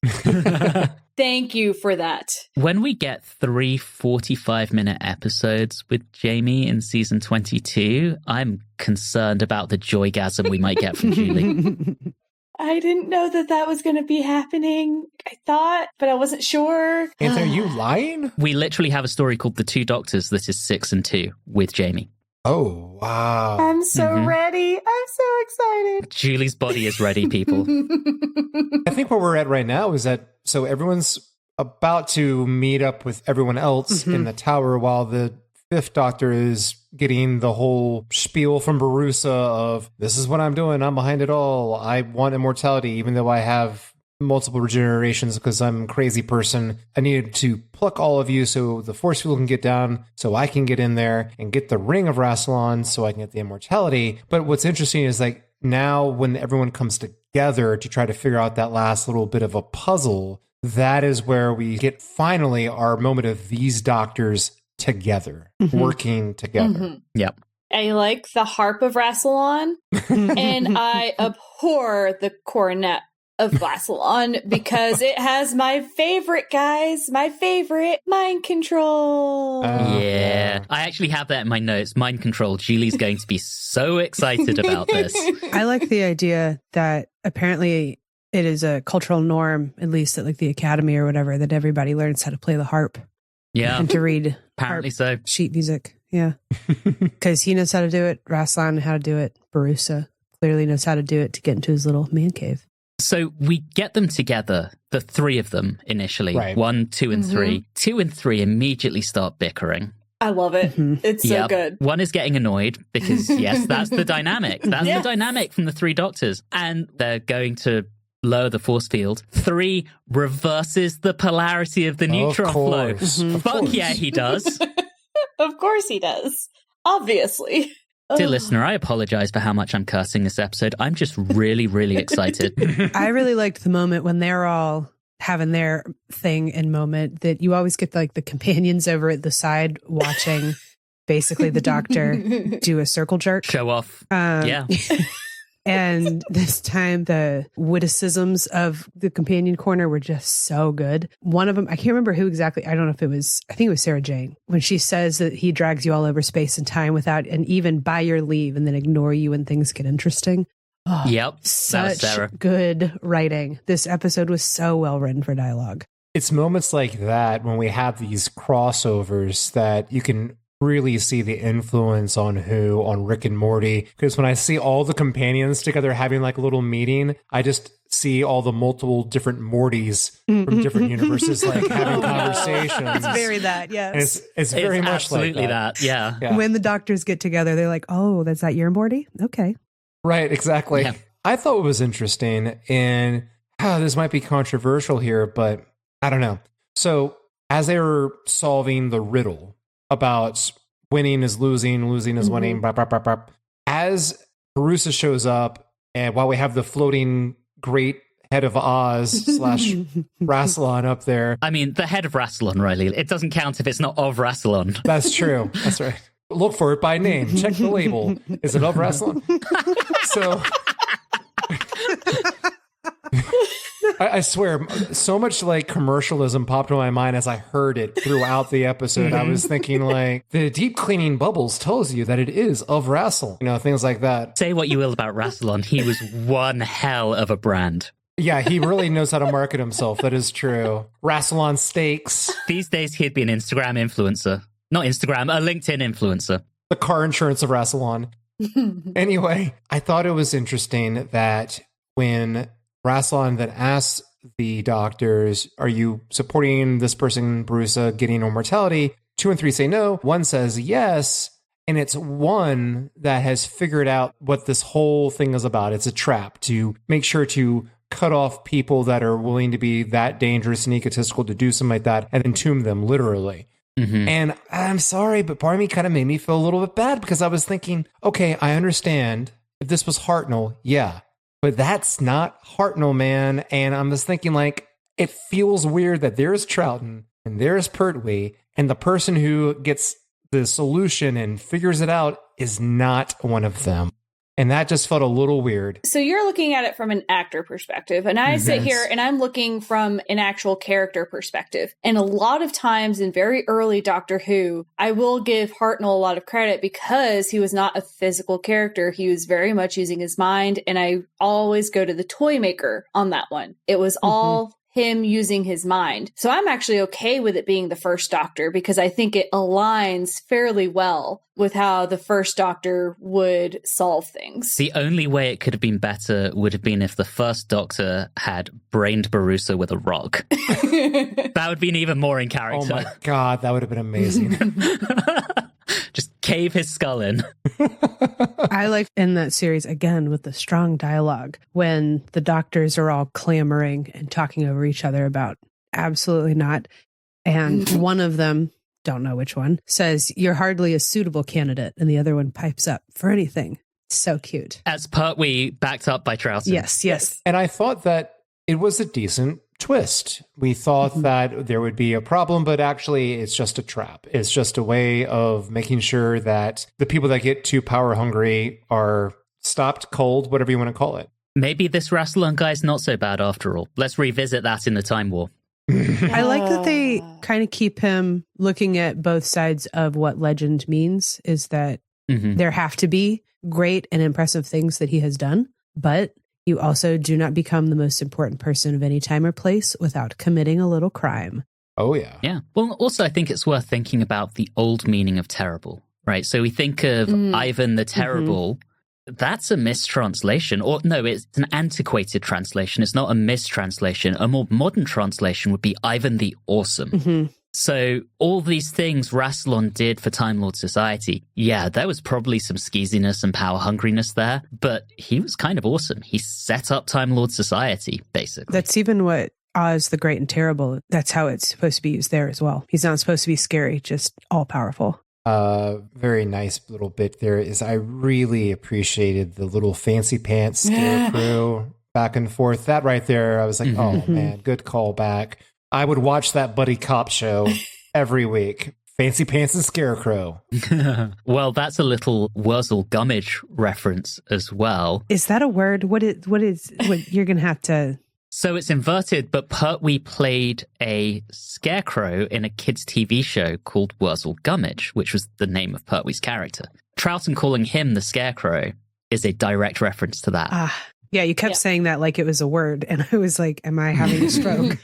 Thank you for that. When we get 3 45-minute episodes with Jamie in season 22, I'm concerned about the joygasm we might get from Julie. I didn't know that was going to be happening. I thought, but I wasn't sure. Anthony, are you lying? We literally have a story called The Two Doctors that is 6 and 2 with Jamie. Oh, wow. I'm so ready. I'm so excited. Julie's body is ready, people. I think where we're at right now is that, so everyone's about to meet up with everyone else in the tower while the 5th Doctor is getting the whole spiel from Barusa of, this is what I'm doing, I'm behind it all, I want immortality, even though I have multiple regenerations because I'm a crazy person. I needed to pluck all of you so the force field can get down, so I can get in there and get the ring of Rassilon so I can get the immortality. But what's interesting is like now when everyone comes together to try to figure out that last little bit of a puzzle, that is where we get finally our moment of these doctors together, working together. Yep. I like the harp of Rassilon, and I abhor the coronet of Rassilon because it has my favorite, guys, my favorite, mind control. Yeah. I actually have that in my notes. Mind control. Julie's going to be so excited about this. I like the idea that apparently it is a cultural norm, at least at like the academy or whatever, that everybody learns how to play the harp. Yeah. And to read Apparently so. sheet music. Yeah. Because he knows how to do it. Rassilon how to do it. Barusa clearly knows how to do it to get into his little man cave. So we get them together, the 3 of them initially. Right. 1, 2, and 3. 2 and 3 immediately start bickering. I love it. It's so good. 1 is getting annoyed because, yes, that's the dynamic. That's the dynamic from the 3 Doctors. And they're going to lower the force field. 3 reverses the polarity of the neutron flow. Fuck yeah, he does. Of course he does. Obviously. Dear listener, I apologize for how much I'm cursing this episode. I'm just really, really excited. I really liked the moment when they're all having their thing and moment that you always get like the companions over at the side watching basically the Doctor do a circle jerk. Show off. Yeah. And this time the witticisms of the companion corner were just so good. One of them, I can't remember who exactly. I don't know if it was, I think it was Sarah Jane, when she says that he drags you all over space and time without and even by your leave and then ignore you when things get interesting. Oh, yep. Such Sarah. good writing. This episode was so well written for dialogue. It's moments like that when we have these crossovers that you can really see the influence on Rick and Morty. Because when I see all the companions together having like a little meeting, I just see all the multiple different Mortys from different universes like having conversations. It's very that, yes. And it's very much absolutely like that. Yeah. When the Doctors get together, they're like, oh, that's that your Morty? Okay. Right, exactly. Yeah. I thought it was interesting, and this might be controversial here, but I don't know. So as they were solving the riddle about winning is losing, losing is winning, blah, blah, blah, blah, as Barusa shows up, and while we have the floating great head of Oz / Rassilon up there. I mean, the head of Rassilon, Reilly. It doesn't count if it's not of Rassilon. That's true. That's right. Look for it by name. Check the label. Is it of Rassilon? So I swear, so much like commercialism popped in my mind as I heard it throughout the episode. I was thinking like, the deep cleaning bubbles tells you that it is of Rassilon. You know, things like that. Say what you will about Rassilon. He was one hell of a brand. Yeah, he really knows how to market himself. That is true. Rassilon steaks. These days, he'd be an Instagram influencer. Not Instagram, a LinkedIn influencer. The car insurance of Rassilon. Anyway, I thought it was interesting that when Rassilon then asks the doctors, are you supporting this person, Barusa, getting immortality? 2 and 3 say no. 1 says yes. And it's 1 that has figured out what this whole thing is about. It's a trap to make sure to cut off people that are willing to be that dangerous and egotistical to do something like that and entomb them literally. And I'm sorry, but part of me kind of made me feel a little bit bad because I was thinking, okay, I understand if this was Hartnell, yeah. but that's not Hartnell, man. And I'm just thinking, like, it feels weird that there's Troughton and there's Pertwee, and the person who gets the solution and figures it out is not one of them. And that just felt a little weird. So you're looking at it from an actor perspective, and I sit here and I'm looking from an actual character perspective. And a lot of times in very early Doctor Who, I will give Hartnell a lot of credit because he was not a physical character. He was very much using his mind, and I always go to the toy maker on that one. It was all him using his mind. So I'm actually okay with it being the first Doctor because I think it aligns fairly well with how the first Doctor would solve things. The only way it could have been better would have been if the first Doctor had brained Barusa with a rock. That would have been even more in character. Oh my God, that would have been amazing. Just cave his skull in. I like in that series, again, with the strong dialogue, when the doctors are all clamoring and talking over each other about absolutely not. And one of them, don't know which one, says, "You're hardly a suitable candidate." And the other one pipes up, "For anything." So cute. As Pertwee backed up by Troughton. Yes. And I thought that it was a decent twist. We thought that there would be a problem, but actually it's just a trap. It's just a way of making sure that the people that get too power hungry are stopped cold, whatever you want to call it. Maybe this Rassilon guy's not so bad after all. Let's revisit that in the Time War. I like that they kind of keep him looking at both sides of what legend means, is that there have to be great and impressive things that he has done, but you also do not become the most important person of any time or place without committing a little crime. Oh, yeah. Yeah. Well, also, I think it's worth thinking about the old meaning of terrible, right? So we think of Ivan the Terrible. That's a mistranslation. Or no, it's an antiquated translation. It's not a mistranslation. A more modern translation would be Ivan the Awesome. So all these things Rassilon did for Time Lord Society, yeah, there was probably some skeeziness and power hungriness there, but he was kind of awesome. He set up Time Lord Society, basically. That's even what Oz the Great and Terrible, that's how it's supposed to be used there as well. He's not supposed to be scary, just all-powerful. Very nice little bit there is I really appreciated the little fancy pants scarecrow back and forth. That right there, I was like, oh man, good callback. I would watch that buddy cop show every week. Fancy Pants and Scarecrow. Well, that's a little Wurzel Gummidge reference as well. Is that a word? What you're going to have to... So it's inverted, but Pertwee played a scarecrow in a kids' TV show called Wurzel Gummidge, which was the name of Pertwee's character. Troughton calling him the scarecrow is a direct reference to that. Yeah, you kept saying that like it was a word, and I was like, am I having a stroke?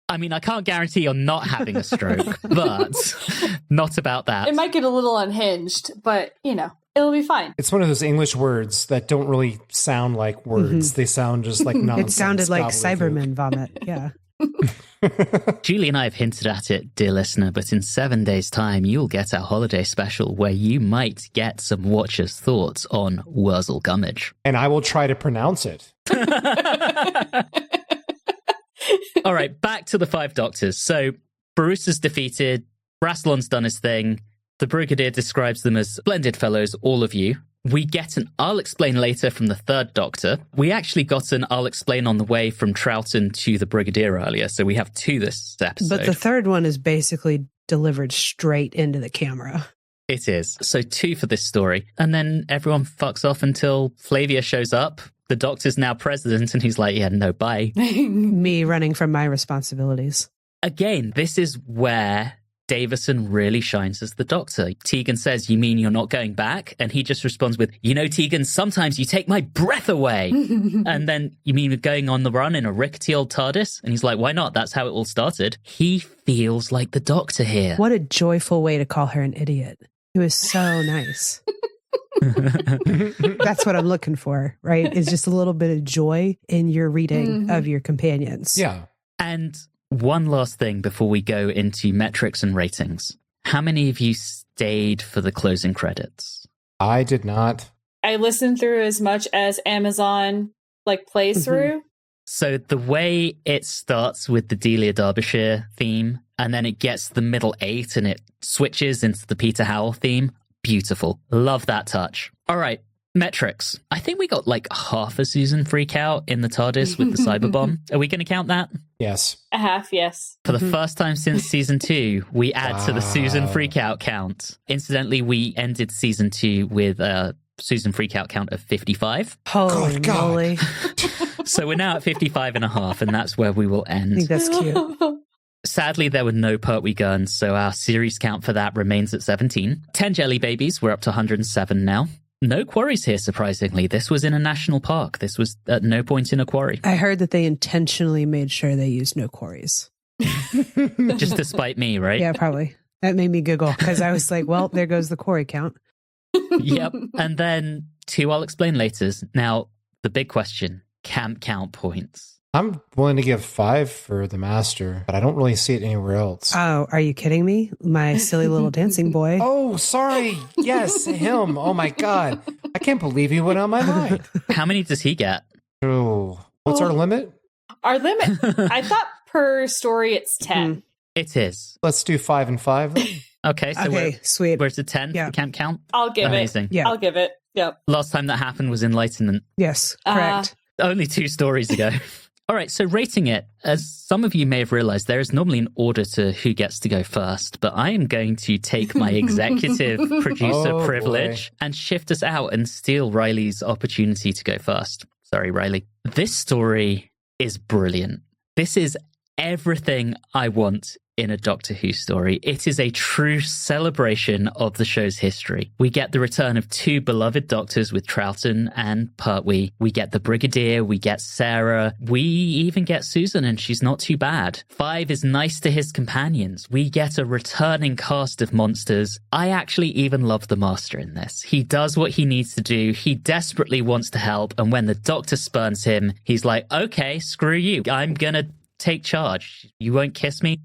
I mean, I can't guarantee you're not having a stroke, but not about that. It might get a little unhinged, but, you know, it'll be fine. It's one of those English words that don't really sound like words. They sound just like nonsense. It sounded like Cybermen vomit, yeah. Julie and I have hinted at it, dear listener, but in 7 days' time, you'll get our holiday special where you might get some watchers' thoughts on Wurzel Gummidge. And I will try to pronounce it. All right, back to the Five Doctors. So Barusa's defeated, Rassilon's done his thing, the Brigadier describes them as splendid fellows, all of you. We get an I'll explain later from the Third Doctor. We actually got an I'll explain on the way from Troughton to the Brigadier earlier, so we have two this episode. But the third one is basically delivered straight into the camera. It is. So two for this story. And then everyone fucks off until Flavia shows up. The Doctor's now president, and he's like, yeah, no, bye. Me running from my responsibilities. Again, this is where Davison really shines as the Doctor. Tegan says, you mean you're not going back? And he just responds with, you know, Tegan, sometimes you take my breath away. And then, you mean going on the run in a rickety old TARDIS? And he's like, why not? That's how it all started. He feels like the Doctor here. What a joyful way to call her an idiot. It was so nice. That's what I'm looking for, right? Is just a little bit of joy in your reading of your companions. Yeah. And one last thing before we go into metrics and ratings. How many of you stayed for the closing credits? I did not. I listened through as much as Amazon plays through. So the way it starts with the Delia Derbyshire theme, and then it gets the middle eight and it switches into the Peter Howell theme, beautiful. Love that touch. All right, Metrics. I think we got like half a Susan freak out in the TARDIS with the cyber bomb. Are we going to count that? Yes. A half, yes. For the first time since season 2, we add to the Susan freakout count. Incidentally, we ended season 2 with a Susan freakout count of 55. Holy moly. So we're now at 55 and a half, and that's where we will end. I think that's cute. Sadly, there were no Pertwee guns, so our series count for that remains at 17. 10 jelly babies, we're up to 107 now. No quarries here, surprisingly. This was in a national park. This was at no point in a quarry. I heard that they intentionally made sure they used no quarries. Just to spite me, right? Yeah, probably. That made me giggle because I was like, well, there goes the quarry count. Yep. And then 2 I'll explain later. Now, the big question, camp count points. I'm willing to give 5 for the master, but I don't really see it anywhere else. Oh, are you kidding me? My silly little dancing boy. Oh, sorry. Yes, him. Oh my God. I can't believe he went on my mind. How many does he get? Oh, what's our limit? Our limit, I thought per story it's 10. It is. Let's do 5 and 5. Okay, so Okay, sweet. where's the 10 Yeah. for camp count? I'll give Amazing. it. Yeah. I'll give it. Yep. Last time that happened was Enlightenment. Yes, correct. Only 2 stories ago. All right, so rating it, as some of you may have realized, there is normally an order to who gets to go first, but I am going to take my executive producer privilege and shift us out and steal Reilly's opportunity to go first. Sorry, Reilly. This story is brilliant. This is everything I want in a Doctor Who story. It is a true celebration of the show's history. We get the return of 2 beloved doctors with Troughton and Pertwee. We get the Brigadier, we get Sarah, we even get Susan, and she's not too bad. 5 is nice to his companions. We get a returning cast of monsters. I actually even love the Master in this. He does what he needs to do. He desperately wants to help, and when the Doctor spurns him, he's like, okay, screw you. I'm gonna take charge. You won't kiss me?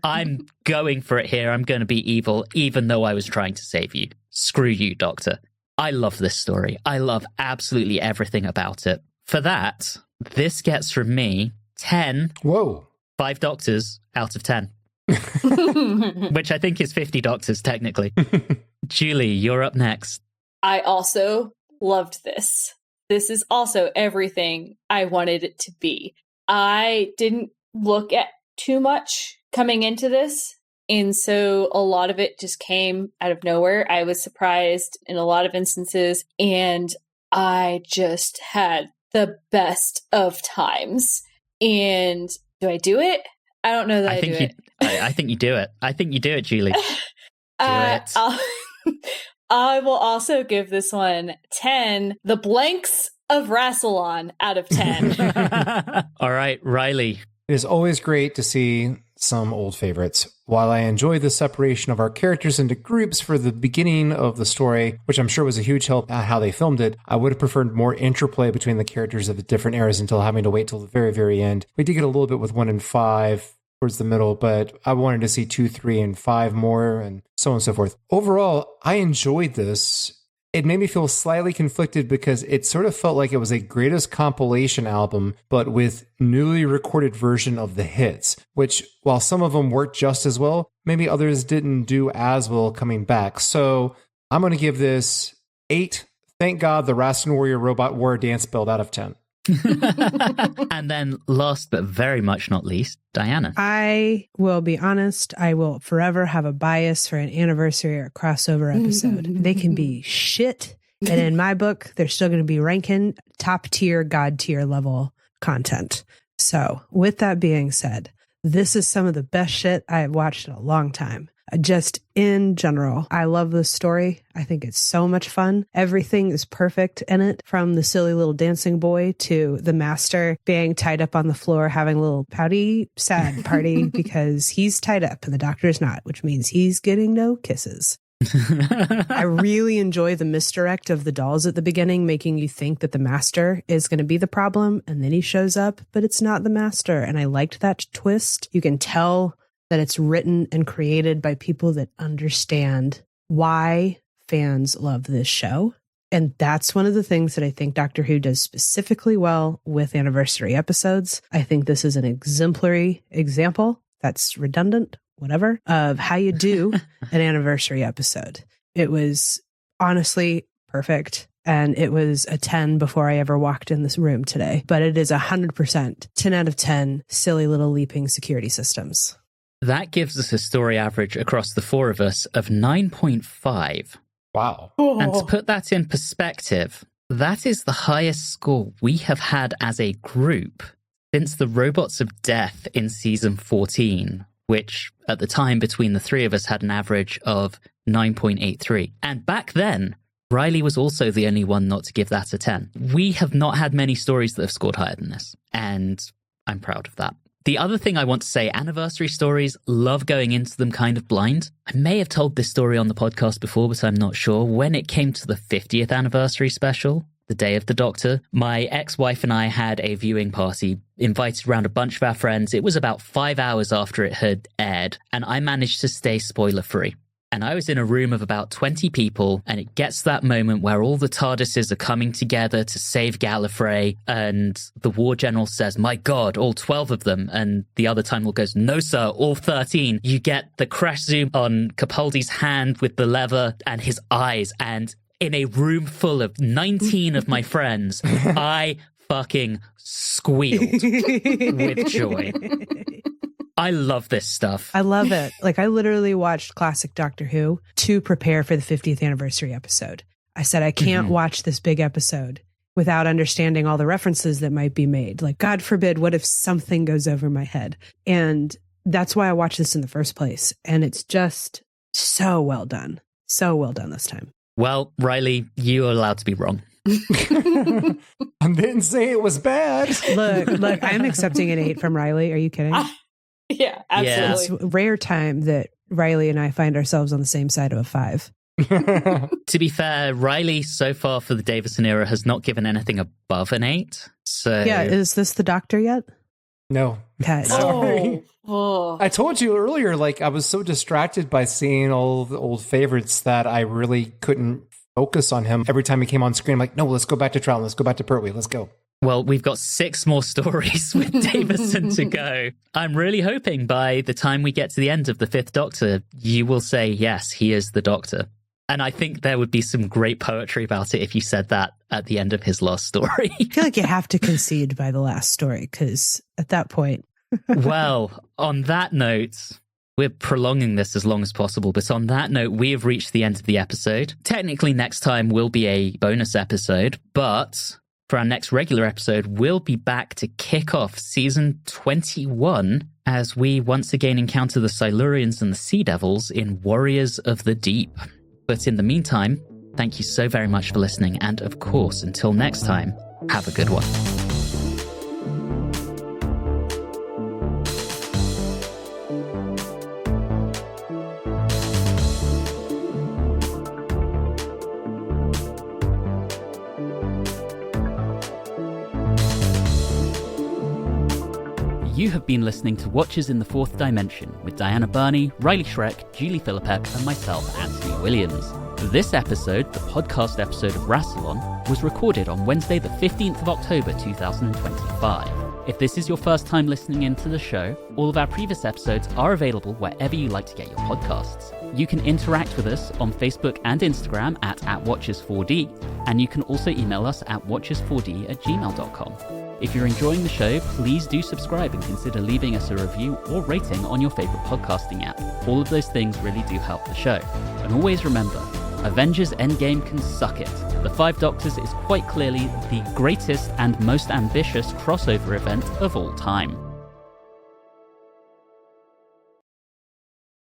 I'm going for it here. I'm going to be evil, even though I was trying to save you. Screw you, Doctor. I love this story. I love absolutely everything about it. For that, this gets from me 10. Whoa. 5 doctors out of 10. Which I think is 50 doctors, technically. Julie, you're up next. I also loved this. This is also everything I wanted it to be. I didn't look at too much coming into this, and so a lot of it just came out of nowhere. I was surprised in a lot of instances, and I just had the best of times. And do I do it? I don't know that I do it. I think you do it. I think you do it, Julie. Do it. I will also give this one 10. The blanks of Rassilon out of 10. All right, Reilly. It is always great to see some old favorites. While I enjoy the separation of our characters into groups for the beginning of the story, which I'm sure was a huge help at how they filmed it, I would have preferred more interplay between the characters of the different eras until having to wait till the very, very end. We did get a little bit with 1 and 5 towards the middle, but I wanted to see 2, 3, and 5 more, and so on and so forth. Overall, I enjoyed this. It made me feel slightly conflicted because it sort of felt like it was a greatest compilation album, but with newly recorded version of the hits, which while some of them worked just as well, maybe others didn't do as well coming back. So I'm going to give this 8. Thank God the Raston Warrior Robot wore a dance belt out of 10. And then last but very much not least, Diana. I will be honest, I will forever have a bias for an anniversary or crossover episode. They can be shit, and in my book, they're still going to be ranking top tier, god tier level content. So with that being said, this is some of the best shit I have watched in a long time. Just in general, I love this story. I think it's so much fun. Everything is perfect in it, from the silly little dancing boy to the master being tied up on the floor, having a little pouty, sad party because he's tied up and the doctor's not, which means he's getting no kisses. I really enjoy the misdirect of the dolls at the beginning, making you think that the master is going to be the problem, and then he shows up, but it's not the master. And I liked that twist. You can tell that it's written and created by people that understand why fans love this show. And that's one of the things that I think Doctor Who does specifically well with anniversary episodes. I think this is an exemplary example, that's redundant, whatever, of how you do an anniversary episode. It was honestly perfect. And it was a 10 before I ever walked in this room today. But it is 100%, 10 out of 10, silly little leaping security systems. That gives us a story average across the four of us of 9.5. Wow. And to put that in perspective, that is the highest score we have had as a group since the Robots of Death in season 14, which at the time between the three of us had an average of 9.83. And back then, Reilly was also the only one not to give that a 10. We have not had many stories that have scored higher than this, and I'm proud of that. The other thing I want to say, anniversary stories, love going into them kind of blind. I may have told this story on the podcast before, but I'm not sure. When it came to the 50th anniversary special, the Day of the Doctor, my ex-wife and I had a viewing party, invited around a bunch of our friends. It was about 5 hours after it had aired, and I managed to stay spoiler-free. And I was in a room of about 20 people, and it gets to that moment where all the TARDISes are coming together to save Gallifrey, and the War General says, "My God, all 12 of them." And the other Time Lord goes, "No, sir, all 13. You get the crash zoom on Capaldi's hand with the lever and his eyes, and in a room full of 19 of my friends, I fucking squealed with joy. I love this stuff. I love it. Like, I literally watched classic Doctor Who to prepare for the 50th anniversary episode. I said, I can't watch this big episode without understanding all the references that might be made. Like, God forbid, what if something goes over my head? And that's why I watched this in the first place. And it's just so well done. So well done this time. Well, Reilly, you are allowed to be wrong. I didn't say it was bad. Look, I'm accepting an 8 from Reilly. Are you kidding? Yeah, absolutely. It's a rare time that Reilly and I find ourselves on the same side of a 5. To be fair, Reilly so far for the Davison era has not given anything above an 8. So yeah, is this the Doctor yet? No. Okay. Sorry. Oh. I told you earlier, like, I was so distracted by seeing all the old favorites that I really couldn't focus on him. Every time he came on screen, I'm like, no, let's go back to Troughton. Let's go back to Pertwee. Let's go. Well, we've got 6 more stories with Davison to go. I'm really hoping by the time we get to the end of the 5th Doctor, you will say, yes, he is the Doctor. And I think there would be some great poetry about it if you said that at the end of his last story. I feel like you have to concede by the last story, because at that point... Well, on that note, we're prolonging this as long as possible, but on that note, we have reached the end of the episode. Technically, next time will be a bonus episode, but for our next regular episode, we'll be back to kick off season 21 as we once again encounter the Silurians and the Sea Devils in Warriors of the Deep. But in the meantime, thank you so very much for listening, and of course, until next time, have a good one. You have been listening to Watchers in the Fourth Dimension with Diana Burney, Reilly Schreck, Julie Philippek, and myself, Anthony Williams. This episode, the podcast episode of Rassilon, was recorded on Wednesday the 15th of October 2025. If this is your first time listening into the show, all of our previous episodes are available wherever you like to get your podcasts. You can interact with us on Facebook and Instagram at Watchers4D, and you can also email us at watchers4d@gmail.com. If you're enjoying the show, please do subscribe and consider leaving us a review or rating on your favorite podcasting app. All of those things really do help the show. And always remember, Avengers Endgame can suck it. The Five Doctors is quite clearly the greatest and most ambitious crossover event of all time.